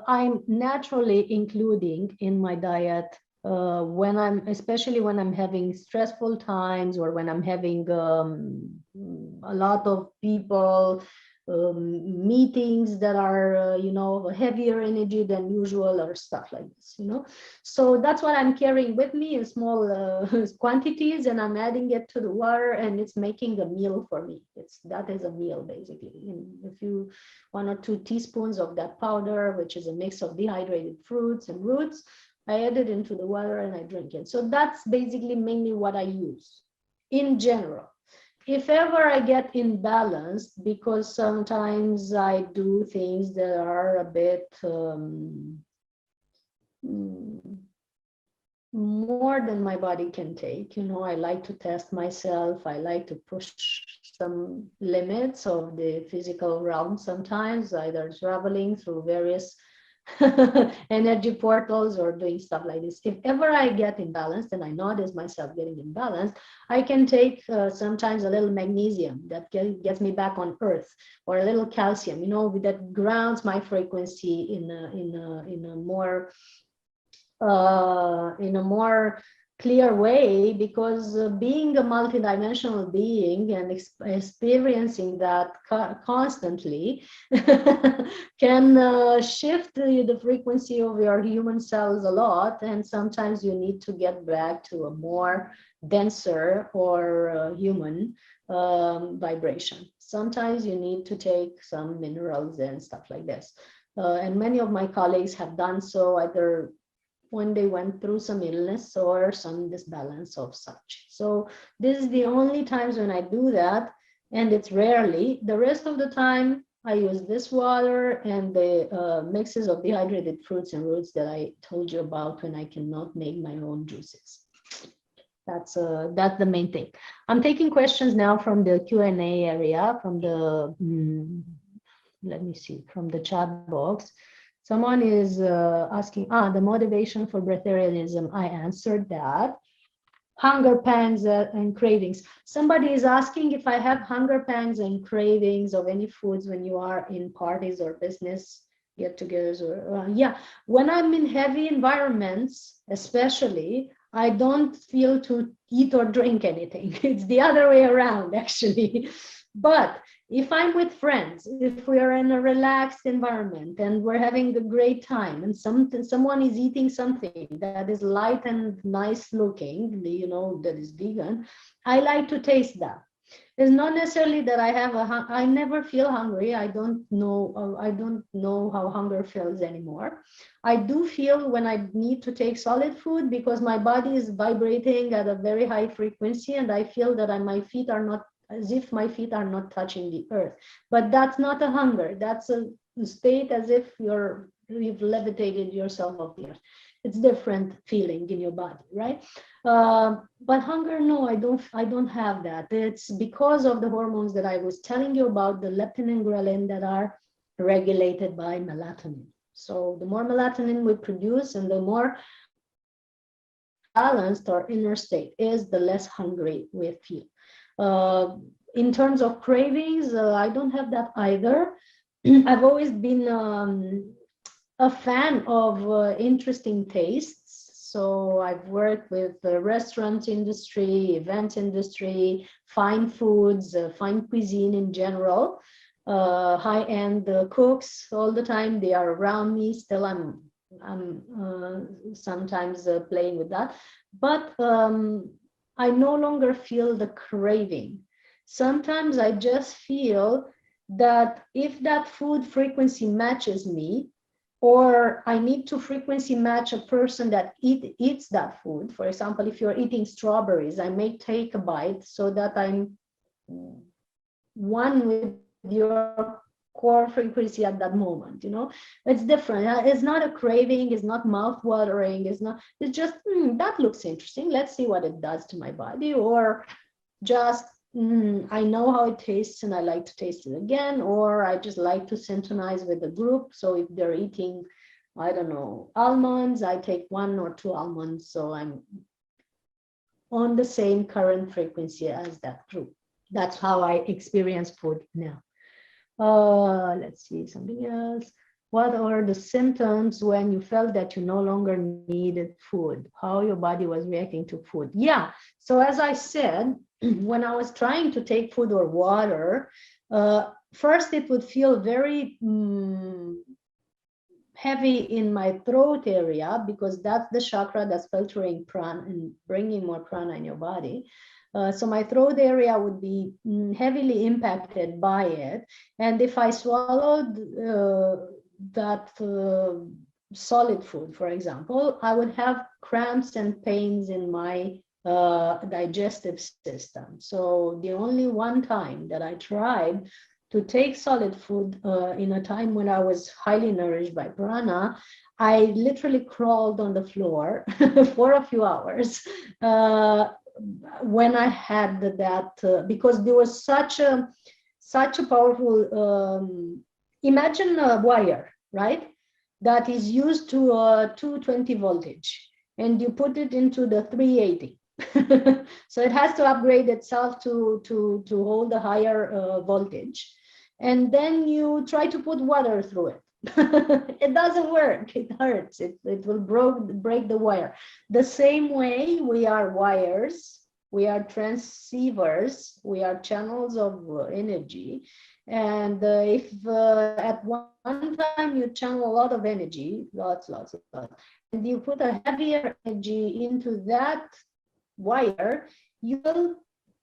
I'm naturally including in my diet when especially when I'm having stressful times, or when I'm having a lot of people, meetings that are, heavier energy than usual, or stuff like this, So that's what I'm carrying with me in small quantities, and I'm adding it to the water, and it's making a meal for me. That is a meal, basically. And if you 1 or 2 teaspoons of that powder, which is a mix of dehydrated fruits and roots, I add it into the water and I drink it. So that's basically mainly what I use in general. If ever I get imbalanced, because sometimes I do things that are a bit more than my body can take, I like to test myself. I like to push some limits of the physical realm sometimes, either traveling through various energy portals or doing stuff like this. If ever I get imbalanced, and I notice myself getting imbalanced, I can take sometimes a little magnesium that gets me back on earth, or a little calcium, that grounds my frequency in a more clear way, because being a multidimensional being and experiencing that constantly can shift the frequency of your human cells a lot, and sometimes you need to get back to a more denser or human vibration. Sometimes you need to take some minerals and stuff like this. And many of my colleagues have done so, either when they went through some illness or some disbalance of such. So this is the only times when I do that, and it's rarely. The rest of the time, I use this water and the mixes of dehydrated fruits and roots that I told you about when I cannot make my own juices. That's the main thing. I'm taking questions now from the Q&A area, from the, let me see, from the chat box. Someone is asking, the motivation for breatharianism. I answered that. Hunger pangs and cravings. Somebody is asking if I have hunger pangs and cravings of any foods when you are in parties or business get-togethers. Or yeah, when I'm in heavy environments, especially, I don't feel to eat or drink anything. It's the other way around, actually. But if I'm with friends, if we are in a relaxed environment and we're having a great time, and someone is eating something that is light and nice looking, that is vegan, I like to taste that. It's not necessarily that I never feel hungry. I don't know how hunger feels anymore. I do feel when I need to take solid food, because my body is vibrating at a very high frequency, and I feel that my feet are not, as if my feet are not touching the earth. But that's not a hunger. That's a state as if you've levitated yourself off the earth. It's different feeling in your body, right? But hunger, no, I don't have that. It's because of the hormones that I was telling you about, the leptin and ghrelin, that are regulated by melatonin. So the more melatonin we produce, and the more balanced our inner state is, the less hungry we feel. In terms of cravings, I don't have that either. I've always been a fan of interesting tastes. So I've worked with the restaurant industry, event industry, fine foods, fine cuisine in general, high-end cooks all the time. They are around me. Still, I'm sometimes playing with that. But I no longer feel the craving. Sometimes I just feel that if that food frequency matches me, or I need to frequency match a person that eats that food. For example, if you're eating strawberries, I may take a bite so that I'm one with your core frequency at that moment. It's different. It's not a craving, it's not mouth-watering, it's just that looks interesting, let's see what it does to my body. Or just I know how it tastes and I like to taste it again. Or I just like to synchronize with the group. So if they're eating, I don't know, almonds, I take 1 or 2 almonds, so I'm on the same current frequency as that group. That's how I experience food now. Let's see, something else. What are the symptoms when you felt that you no longer needed food? How your body was reacting to food? Yeah, so as I said, when I was trying to take food or water, first it would feel very heavy in my throat area, because that's the chakra that's filtering prana and bringing more prana in your body. So my throat area would be heavily impacted by it. And if I swallowed that solid food, for example, I would have cramps and pains in my digestive system. So the only one time that I tried to take solid food in a time when I was highly nourished by prana, I literally crawled on the floor for a few hours when I had that, because there was such a powerful, imagine a wire, right? That is used to 220 voltage, and you put it into the 380. So it has to upgrade itself to hold a higher voltage. And then you try to put water through it. It doesn't work. It hurts. It will break the wire. The same way we are wires, we are transceivers, we are channels of energy. And if at one time you channel a lot of energy, lots, and you put a heavier energy into that wire, you will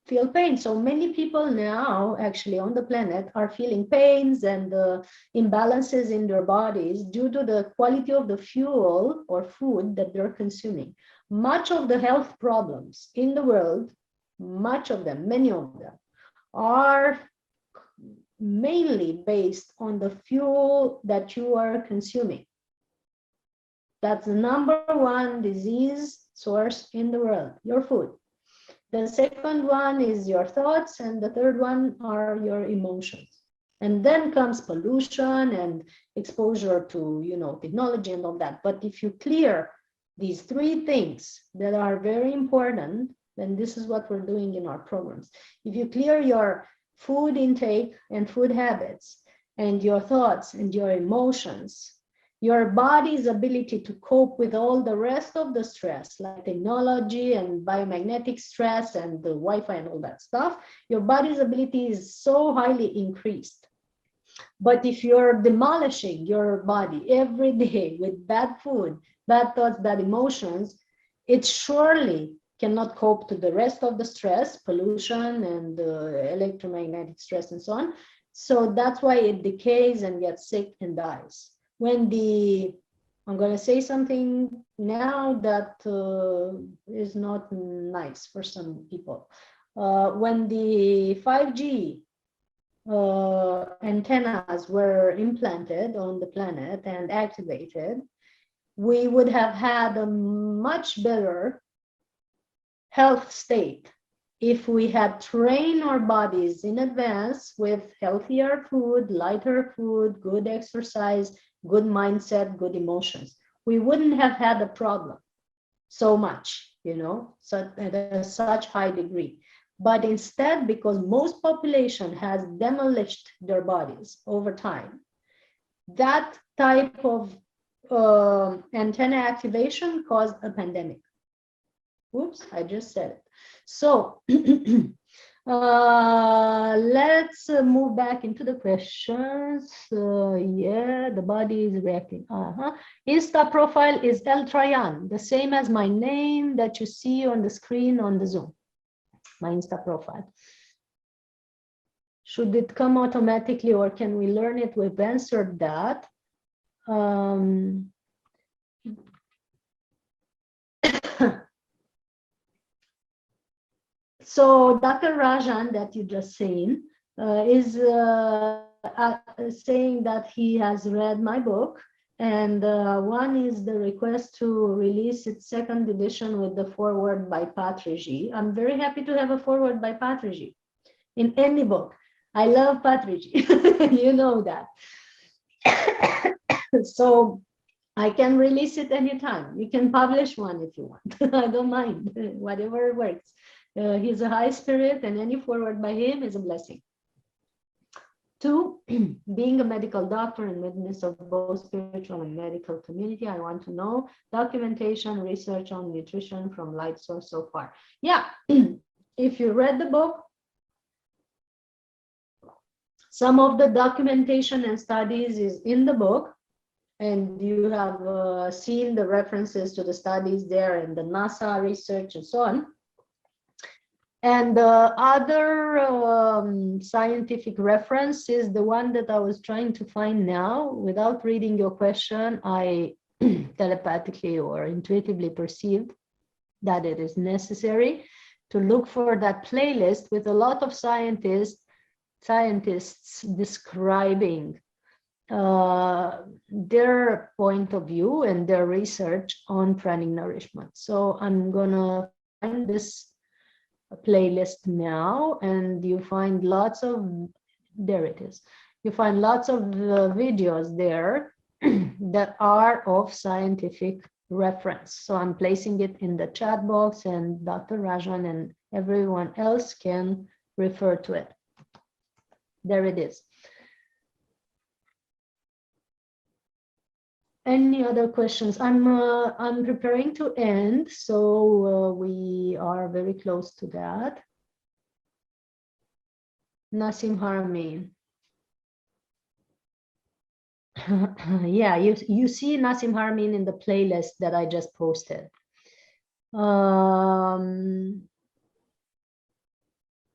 feel pain. So many people now actually on the planet are feeling pains and imbalances in their bodies due to the quality of the fuel or food that they're consuming. Much of the health problems in the world, much of them, many of them, are mainly based on the fuel that you are consuming. That's the number one disease source in the world, your food. The second one is your thoughts, and the third one are your emotions. And then comes pollution and exposure to, technology and all that. But if you clear these three things that are very important, then this is what we're doing in our programs. If you clear your food intake and food habits and your thoughts and your emotions, your body's ability to cope with all the rest of the stress, like technology and biomagnetic stress and the Wi-Fi and all that stuff, your body's ability is so highly increased. But if you're demolishing your body every day with bad food, bad thoughts, bad emotions, it surely cannot cope to the rest of the stress, pollution and electromagnetic stress and so on. So that's why it decays and gets sick and dies. When I'm going to say something now that is not nice for some people. When the 5G antennas were implanted on the planet and activated, we would have had a much better health state if we had trained our bodies in advance with healthier food, lighter food, good exercise, good mindset, good emotions. We wouldn't have had a problem so much, so at such high degree. But instead, because most population has demolished their bodies over time, that type of antenna activation caused a pandemic. Oops, I just said it. So let's move back into the questions. Yeah, the body is reacting. Insta profile is El Trayan, the same as my name that you see on the screen on the Zoom. My Insta profile. Should it come automatically or can we learn it? We've answered that. So Dr. Rajan, that you just seen, is saying that he has read my book, and one is the request to release its second edition with the foreword by Patriji. I'm very happy to have a foreword by Patriji in any book. I love Patriji, you know that. So I can release it anytime. You can publish one if you want. I don't mind, whatever works. He's a high spirit, and any forward by him is a blessing. 2, being a medical doctor and witness of both spiritual and medical community, I want to know documentation, research on nutrition from light source so far. Yeah, if you read the book, some of the documentation and studies is in the book, and you have seen the references to the studies there and the NASA research and so on. And the other scientific reference is the one that I was trying to find now. Without reading your question, I telepathically or intuitively perceived that it is necessary to look for that playlist with a lot of scientists describing their point of view and their research on pranic nourishment. So I'm gonna find this playlist now, and you find lots of, there it is, you find lots of videos there that are of scientific reference. So I'm placing it in the chat box, and Dr. Rajan and everyone else can refer to it. There it is. Any other questions? I'm preparing to end, so we are very close to that. Nasim Harmin. Yeah, you see Nasim Harmin in the playlist that I just posted. Dr.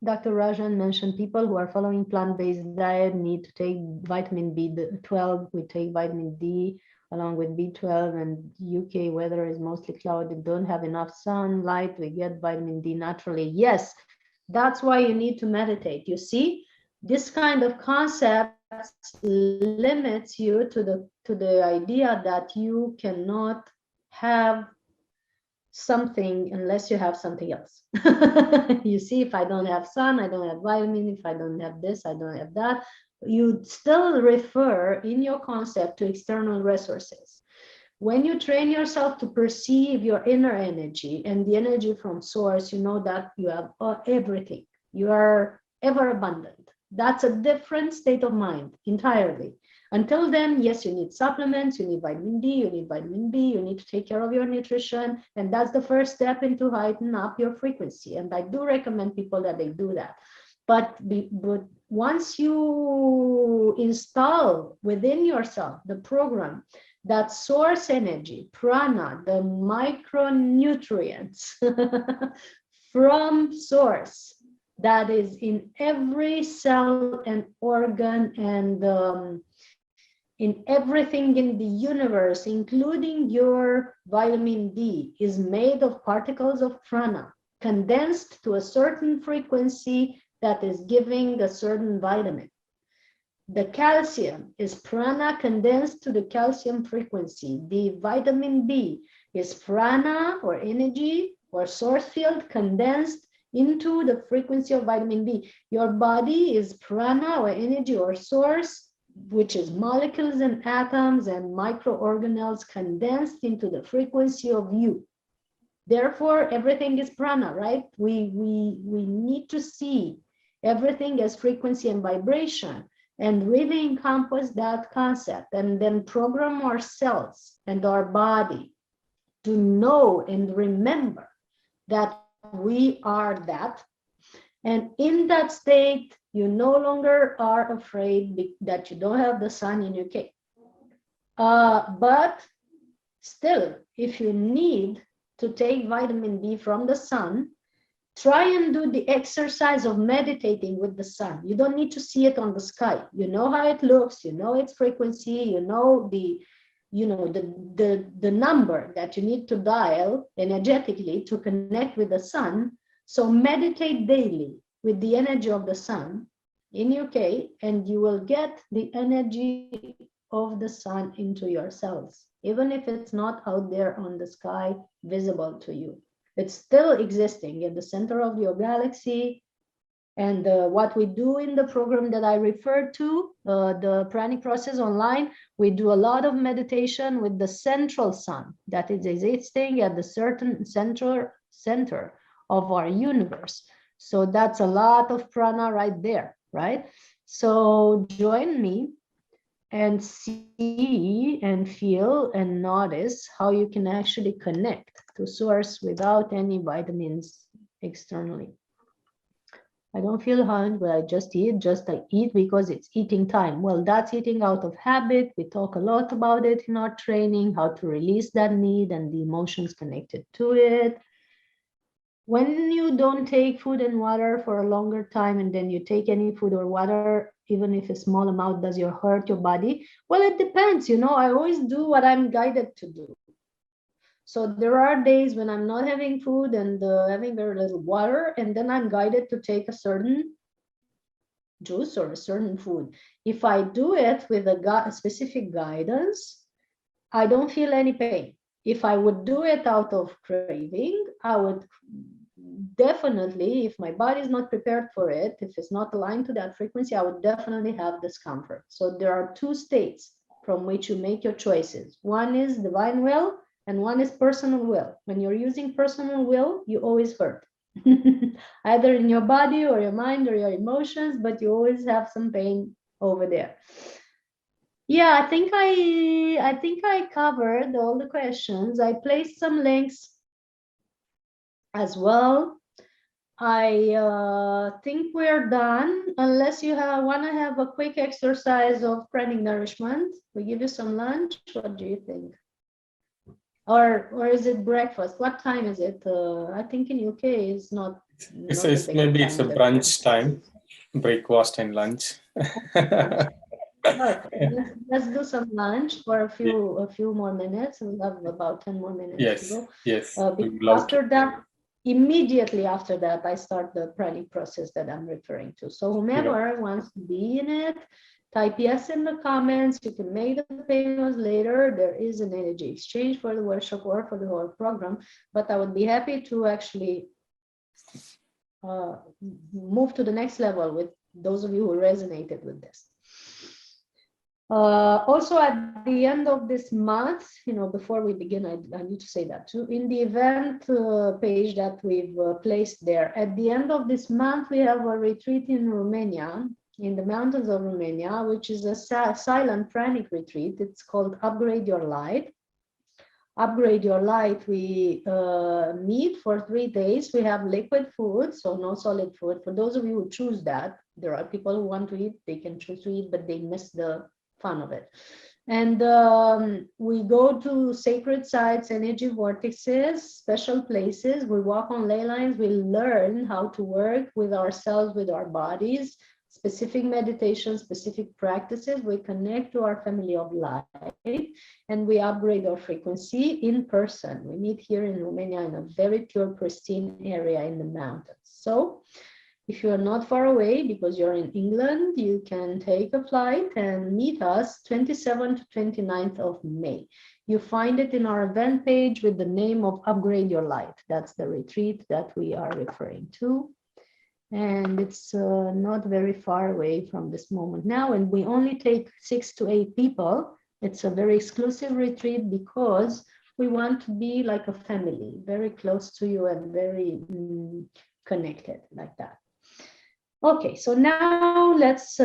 Rajan mentioned people who are following plant-based diet need to take vitamin B12. We take vitamin D along with B12, and UK weather is mostly cloudy, don't have enough sunlight, we get vitamin D naturally. Yes, that's why you need to meditate. You see, this kind of concept limits you to the idea that you cannot have something unless you have something else. You see, if I don't have sun, I don't have vitamin. If I don't have this, I don't have that. You still refer in your concept to external resources. When you train yourself to perceive your inner energy and the energy from source, you know that you have everything. You are ever abundant. That's a different state of mind entirely. Until then, yes, you need supplements, you need vitamin D, you need vitamin B, you need to take care of your nutrition. And that's the first step into heighten up your frequency. And I do recommend people that they do that. But once you install within yourself the program, that source energy, prana, the micronutrients from source that is in every cell and organ and in everything in the universe, including your vitamin D, is made of particles of prana, condensed to a certain frequency that is giving a certain vitamin. The calcium is prana condensed to the calcium frequency. The vitamin B is prana or energy or source field condensed into the frequency of vitamin B. Your body is prana or energy or source, which is molecules and atoms and microorganelles condensed into the frequency of you. Therefore, everything is prana, right? We need to see everything as frequency and vibration and really encompass that concept and then program ourselves and our body to know and remember that we are that. And in that state, you no longer are afraid that you don't have the sun in UK. But still, if you need to take vitamin D from the sun, try and do the exercise of meditating with the sun. You don't need to see it on the sky. You know how it looks, you know its frequency, you know the number that you need to dial energetically to connect with the sun. So meditate daily with the energy of the sun in UK, and you will get the energy of the sun into your cells, even if it's not out there on the sky visible to you. It's still existing in the center of your galaxy, And what we do in the program that I referred to, the pranic process online, we do a lot of meditation with the central sun that is existing at the certain center of our universe. So that's a lot of prana right there, right? So join me and see and feel and notice how you can actually connect to source without any vitamins externally. I don't feel hungry, I just eat because it's eating time. Well, that's eating out of habit. We talk a lot about it in our training, how to release that need and the emotions connected to it. When you don't take food and water for a longer time and then you take any food or water, even if a small amount, does it hurt your body? Well, it depends. You know, I always do what I'm guided to do. So there are days when I'm not having food and having very little water, and then I'm guided to take a certain juice or a certain food. If I do it with a specific guidance, I don't feel any pain. If I would do it out of craving, I would definitely, if my body is not prepared for it, if it's not aligned to that frequency, I would definitely have discomfort. So there are two states from which you make your choices. One is divine will, and one is personal will. When you're using personal will, you always hurt. Either in your body or your mind or your emotions, but you always have some pain over there. Yeah, I think I covered all the questions. I placed some links as well. I think we're done, unless you want to have a quick exercise of pranic nourishment. We give you some lunch. What do you think? Or is it breakfast? What time is it? I think in UK it's not. Maybe it's a brunch time, breakfast and lunch. Let's do some lunch for a few more minutes. We have about 10 more minutes to go. Yes. After that, immediately after that, I start the pranic process that I'm referring to. So whomever wants to be in it, type yes in the comments. You can make the payments later. There is an energy exchange for the workshop or for the whole program, but I would be happy to actually move to the next level with those of you who resonated with this. Also, at the end of this month, before we begin, I need to say that too. In the event page that we've placed there, at the end of this month, we have a retreat in Romania, in the mountains of Romania, which is a silent pranic retreat. It's called Upgrade Your Light. Upgrade Your Light, we meet for 3 days. We have liquid food, so no solid food. For those of you who choose that, there are people who want to eat, they can choose to eat, but they miss the fun of it. And we go to sacred sites, energy vortexes, special places. We walk on ley lines. We learn how to work with ourselves, with our bodies, specific meditation, specific practices. We connect to our family of light, and we upgrade our frequency in person. We meet here in Romania in a very pure, pristine area in the mountains. So if you are not far away, because you're in England, you can take a flight and meet us 27th to 29th of May. You find it in our event page with the name of Upgrade Your Light. That's the retreat that we are referring to. And it's not very far away from this moment now. And we only take 6 to 8 people. It's a very exclusive retreat because we want to be like a family, very close to you and very connected like that. Okay, so now let's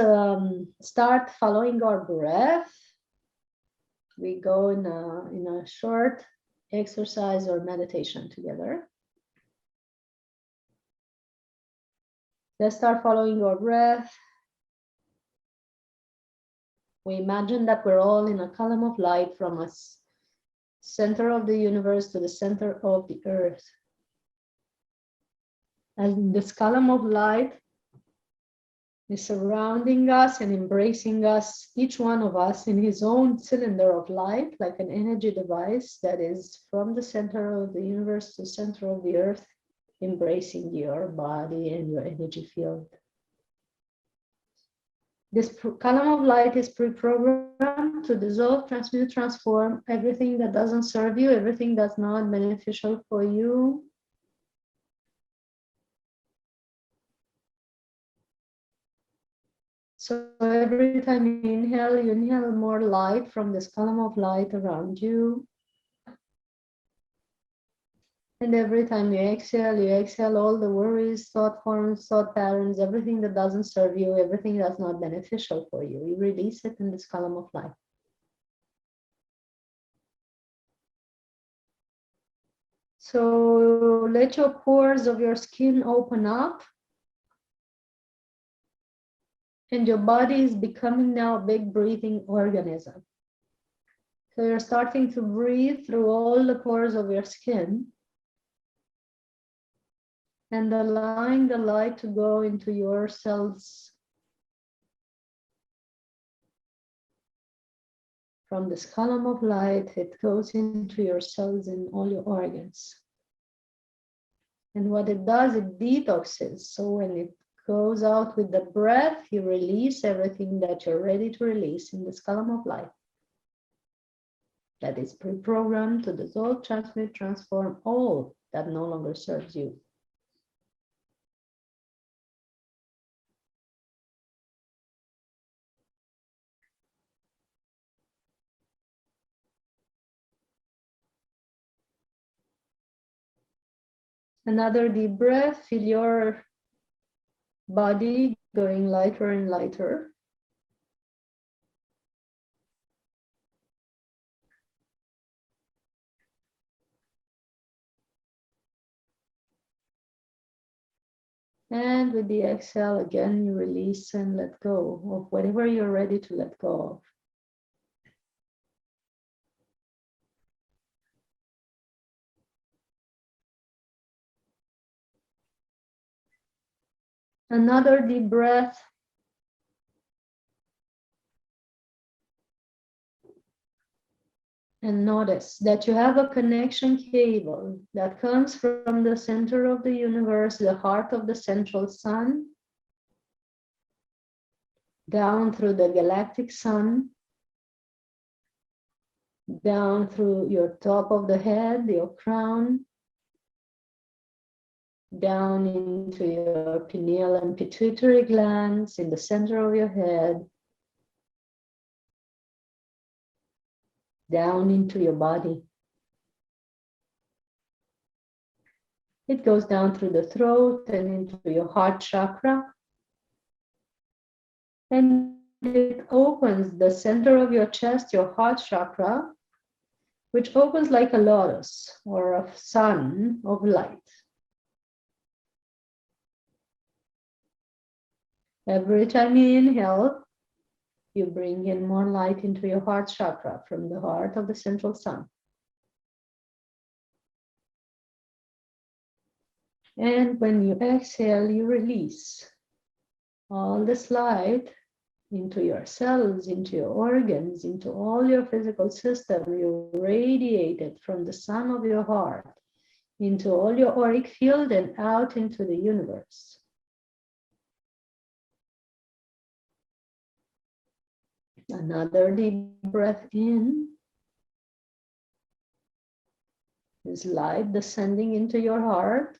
start following our breath. We go in a short exercise or meditation together. Let's start following our breath. We imagine that we're all in a column of light from a center of the universe to the center of the earth. And this column of light is surrounding us and embracing us, each one of us in his own cylinder of light, like an energy device that is from the center of the universe to the center of the earth, embracing your body and your energy field. This column of light is pre-programmed to dissolve, transmute, transform everything that doesn't serve you, everything that's not beneficial for you. So every time you inhale more light from this column of light around you. And every time you exhale all the worries, thought forms, thought patterns, everything that doesn't serve you, everything that's not beneficial for you. You release it in this column of light. So let your pores of your skin open up. And your body is becoming now a big breathing organism. So you're starting to breathe through all the pores of your skin and allowing the light to go into your cells. From this column of light, it goes into your cells and all your organs. And what it does, it detoxes. So when it goes out with the breath, you release everything that you're ready to release in this column of light. That is pre-programmed to dissolve, transmute, transform all that no longer serves you. Another deep breath, feel your body going lighter and lighter. And with the exhale, again, you release and let go of whatever you're ready to let go of. Another deep breath. And notice that you have a connection cable that comes from the center of the universe, the heart of the central sun, down through the galactic sun, down through your top of the head, your crown, down into your pineal and pituitary glands in the center of your head, down into your body. It goes down through the throat and into your heart chakra. And it opens the center of your chest, your heart chakra, which opens like a lotus or a sun of light. Every time you inhale, you bring in more light into your heart chakra from the heart of the central sun. And when you exhale, you release all this light into your cells, into your organs, into all your physical system. You radiate it from the sun of your heart into all your auric field and out into the universe. Another deep breath in. Is light descending into your heart.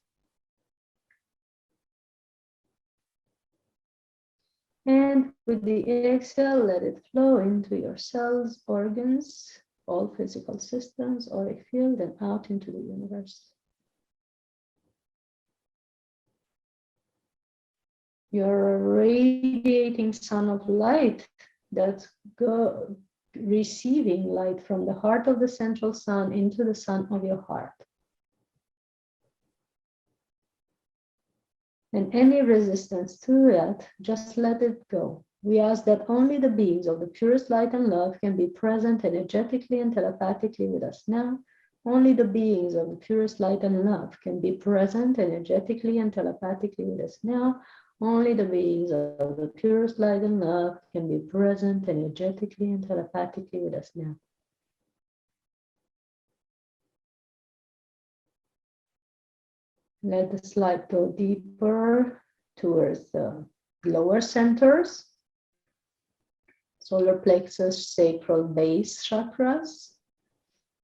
And with the exhale, let it flow into your cells, organs, all physical systems, auric field, and out into the universe. You're a radiating sun of light that's receiving light from the heart of the central sun into the sun of your heart. And any resistance to that, just let it go. We ask that only the beings of the purest light and love can be present energetically and telepathically with us now. Only the beings of the purest light and love can be present energetically and telepathically with us now. Only the beings of the purest light and love can be present energetically and telepathically with us now. Let this light go deeper towards the lower centers, solar plexus, sacral base chakras,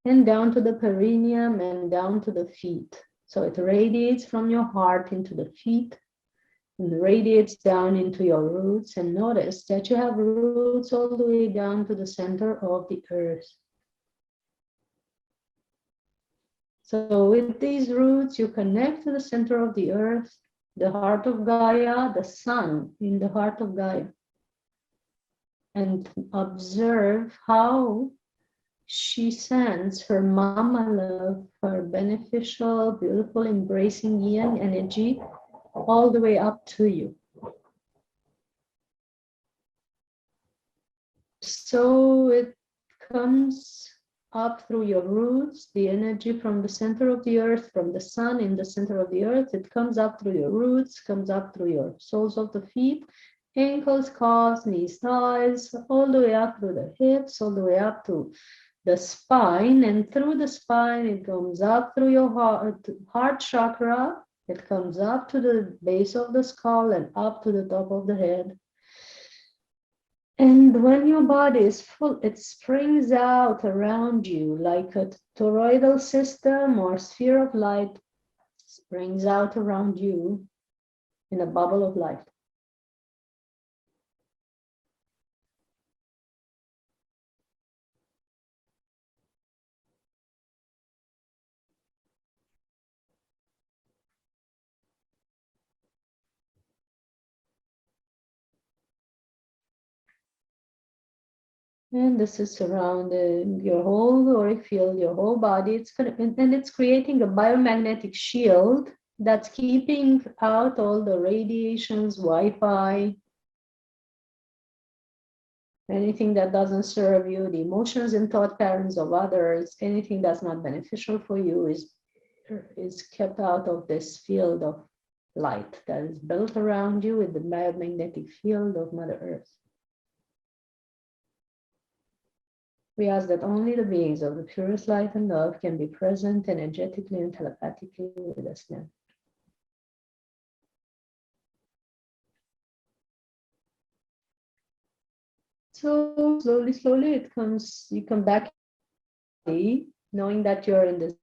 and down to the perineum and down to the feet. So it radiates from your heart into the feet, radiates down into your roots, and notice that you have roots all the way down to the center of the earth. So with these roots, you connect to the center of the earth, the heart of Gaia, the sun in the heart of Gaia, and observe how she sends her mama love, her beneficial, beautiful, embracing yin energy all the way up to you. So it comes up through your roots, the energy from the center of the earth, from the sun in the center of the earth, it comes up through your roots, comes up through your soles of the feet, ankles, calves, knees, thighs, all the way up through the hips, all the way up to the spine, and through the spine, it comes up through your heart chakra, it comes up to the base of the skull and up to the top of the head. And when your body is full, it springs out around you like a toroidal system or sphere of light springs out around you in a bubble of light. And this is surrounding your whole auric field, your whole body. And it's creating a biomagnetic shield that's keeping out all the radiations, Wi-Fi, anything that doesn't serve you, the emotions and thought patterns of others, anything that's not beneficial for you is kept out of this field of light that is built around you with the biomagnetic field of Mother Earth. We ask that only the beings of the purest light and love can be present energetically and telepathically with us now. So slowly it comes, you come back, knowing that you're in this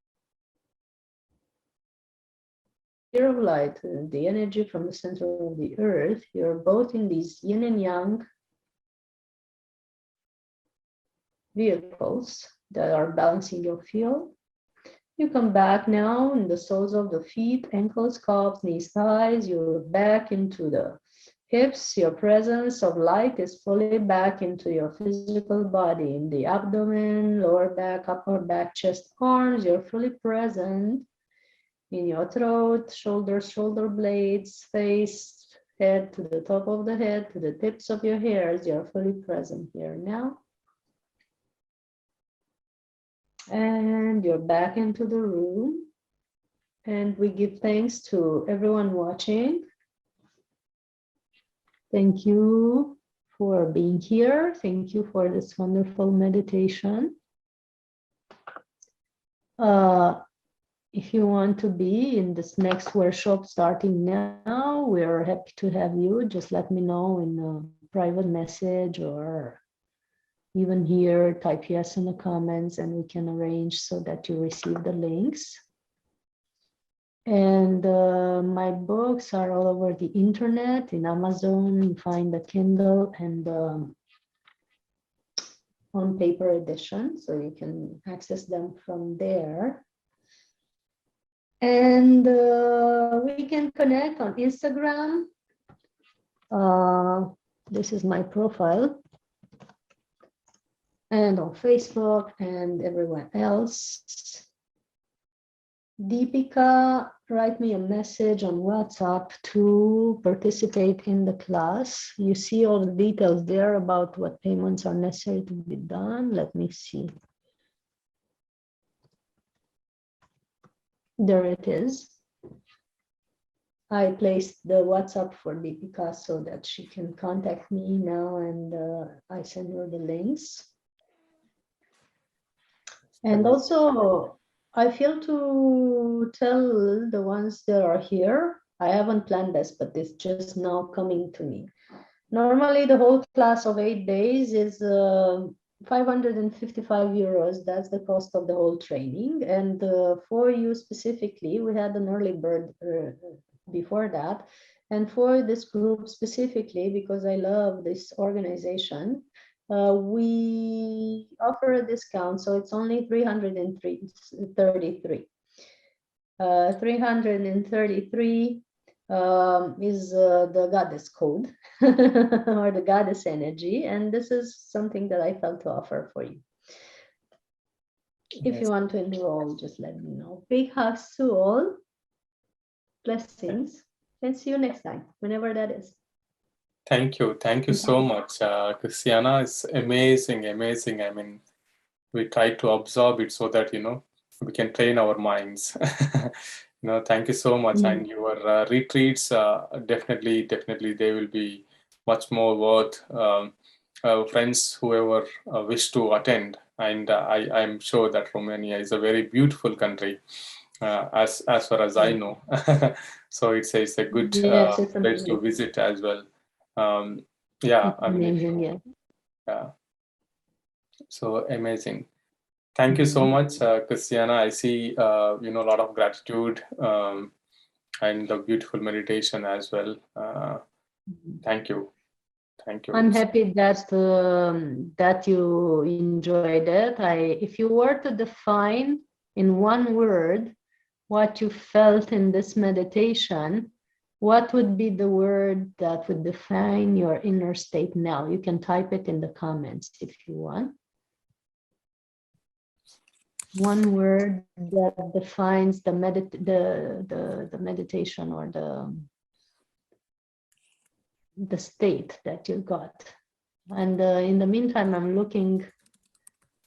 sphere of light, the energy from the center of the earth. You're both in these yin and yang vehicles that are balancing your field. You come back now in the soles of the feet, ankles, calves, knees, thighs. You're back into the hips. Your presence of light is fully back into your physical body, in the abdomen, lower back, upper back, chest, arms. You're fully present in your throat, shoulders, shoulder blades, face, head, to the top of the head, to the tips of your hairs. You're fully present here now. And you're back into the room. And we give thanks to everyone watching. Thank you for being here. Thank you for this wonderful meditation. If you want to be in this next workshop starting now, we're happy to have you. Just let me know in a private message, or even here, type yes in the comments and we can arrange so that you receive the links. And my books are all over the internet. In Amazon, you find the Kindle and on paper edition, so you can access them from there. And we can connect on Instagram. This is my profile. And on Facebook and everywhere else. Deepika, write me a message on WhatsApp to participate in the class. You see all the details there about what payments are necessary to be done. Let me see. There it is. I placed the WhatsApp for Deepika so that she can contact me now, and I send her the links. And also, I feel to tell the ones that are here, I haven't planned this, but it's just now coming to me. Normally, the whole class of 8 days is 555 euros. That's the cost of the whole training. And for you specifically, we had an early bird before that. And for this group specifically, because I love this organization, we offer a discount, so it's only 333. 333 is the goddess code or the goddess energy, and this is something that I felt to offer for you. If you want to enroll, just let me know. Big hugs to all. Blessings, and see you next time, whenever that is. Thank you so much, Christiana. It's amazing. I mean, we try to absorb it so that we can train our minds. Thank you so much. And your retreats, definitely they will be much more worth friends whoever wish to attend. And I'm sure that Romania is a very beautiful country, as far as I know. So it's a good place to visit as well. Yeah, I mean, yeah. So amazing. Thank you so much, Christiana. I see, a lot of gratitude and the beautiful meditation as well. Thank you. I'm happy that that you enjoyed it. If you were to define in one word what you felt in this meditation, what would be the word that would define your inner state now? You can type it in the comments if you want. One word that defines the meditation or the state that you got. And in the meantime, I'm looking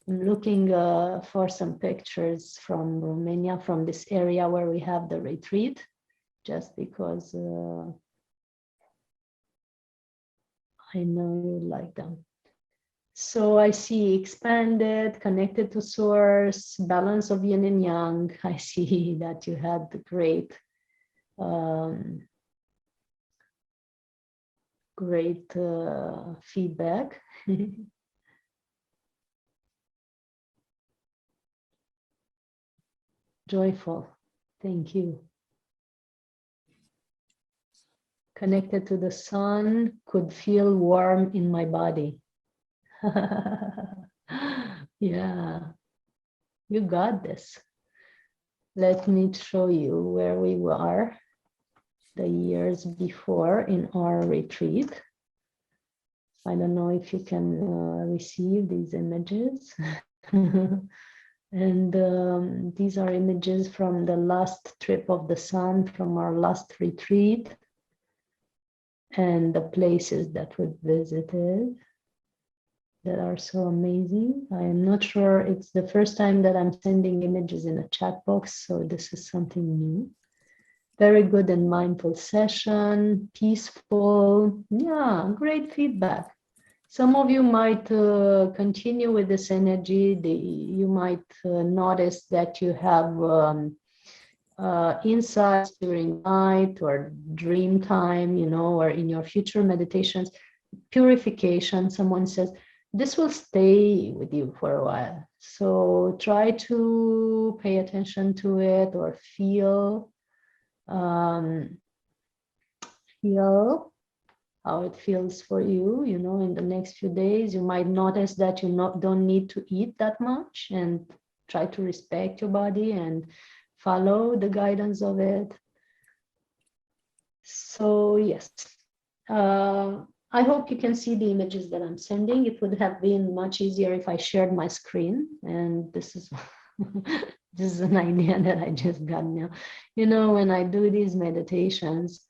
for some pictures from Romania, from this area where we have the retreat, just because I know you like them. So I see expanded, connected to source, balance of yin and yang. I see that you had the great feedback. Joyful, thank you. Connected to the sun, could feel warm in my body. Yeah, you got this. Let me show you where we were the years before in our retreat. I don't know if you can receive these images. And these are images from the last trip of the sun, from our last retreat, and the places that we visited that are so amazing. I am not sure, it's the first time that I'm sending images in a chat box, so this is something new. Very good and mindful session, peaceful. Yeah, great feedback. Some of you might continue with this energy. You might notice that you have insights during night or dream time, or in your future meditations. Purification, someone says, this will stay with you for a while. So try to pay attention to it or feel how it feels for you, in the next few days. You might notice that you don't need to eat that much, and try to respect your body and follow the guidance of it. So yes, I hope you can see the images that I'm sending. It would have been much easier if I shared my screen, and this is this is an idea that I just got now. When I do these meditations,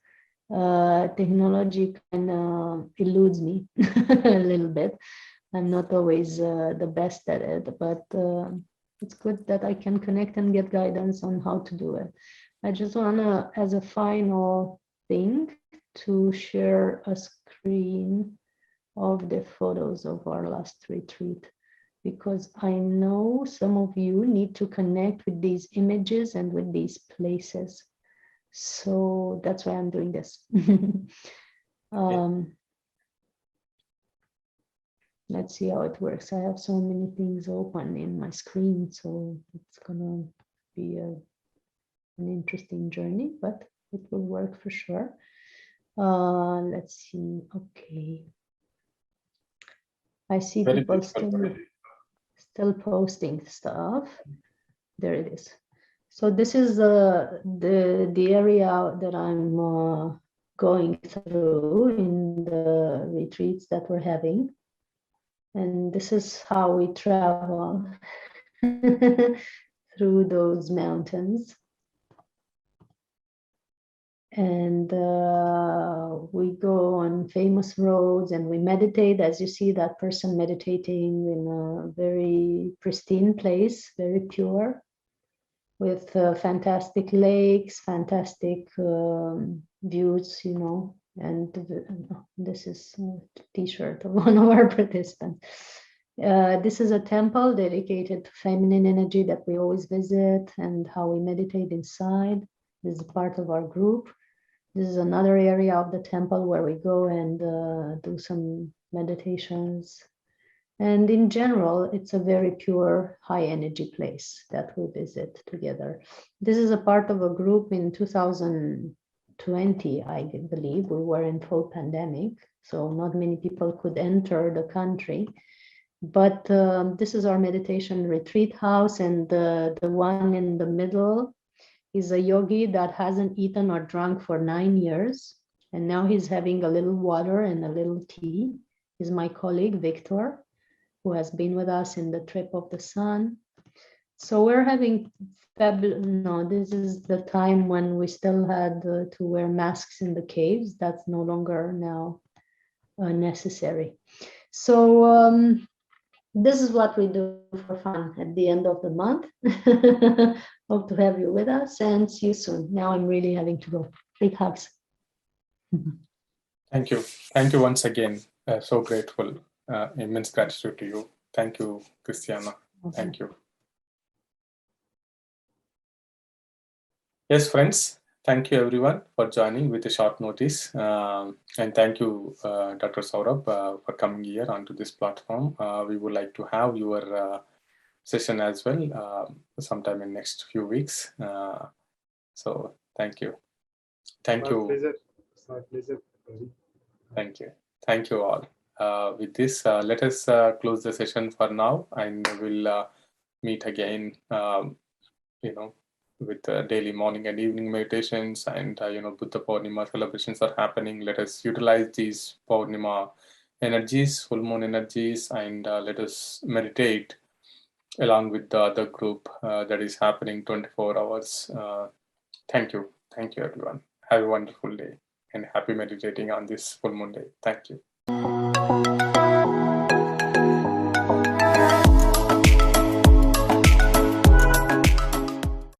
technology kind of eludes me a little bit. I'm not always the best at it, but it's good that I can connect and get guidance on how to do it. I just want to, as a final thing, to share a screen of the photos of our last retreat, because I know some of you need to connect with these images and with these places. So that's why I'm doing this. Let's see how it works. I have so many things open in my screen, so it's gonna be an interesting journey, but it will work for sure. Let's see. Okay. I see Very people beautiful. still posting stuff. There it is. So this is the area that I'm going through in the retreats that we're having. And this is how we travel through those mountains. And we go on famous roads and we meditate, as you see that person meditating in a very pristine place, very pure, with fantastic lakes, fantastic views, you know. And this is a t-shirt of one of our participants. This is a temple dedicated to feminine energy that we always visit, and how we meditate inside. This is part of our group. This is another area of the temple where we go and do some meditations. And in general, it's a very pure, high energy place that we visit together. This is a part of a group in 2020, I believe. We were in full pandemic, so not many people could enter the country. But this is our meditation retreat house, and the one in the middle is a yogi that hasn't eaten or drunk for 9 years. And now he's having a little water and a little tea. He's my colleague, Victor, who has been with us in the trip of the sun. So we're having no, this is the time when we still had to wear masks in the caves. That's no longer now necessary. So this is what we do for fun at the end of the month. Hope to have you with us and see you soon. Now I'm really having to go. Big hugs. Thank you. Thank you once again. So grateful. Immense gratitude to you. Thank you, Christiana. Thank you. Yes, friends. Thank you, everyone, for joining with a short notice. And thank you, Dr. Saurabh, for coming here onto this platform. We would like to have your session as well sometime in next few weeks. So thank you. Thank you. Pleasure. It's my pleasure. Thank you. Thank you all. With this, let us close the session for now, and we'll meet again, with daily morning and evening meditations, and Buddha Purnima celebrations are happening. Let us utilize these Purnima energies, full moon energies, and let us meditate along with the other group that is happening 24 hours. Thank you. Thank you, everyone. Have a wonderful day and happy meditating on this full moon day. Thank you.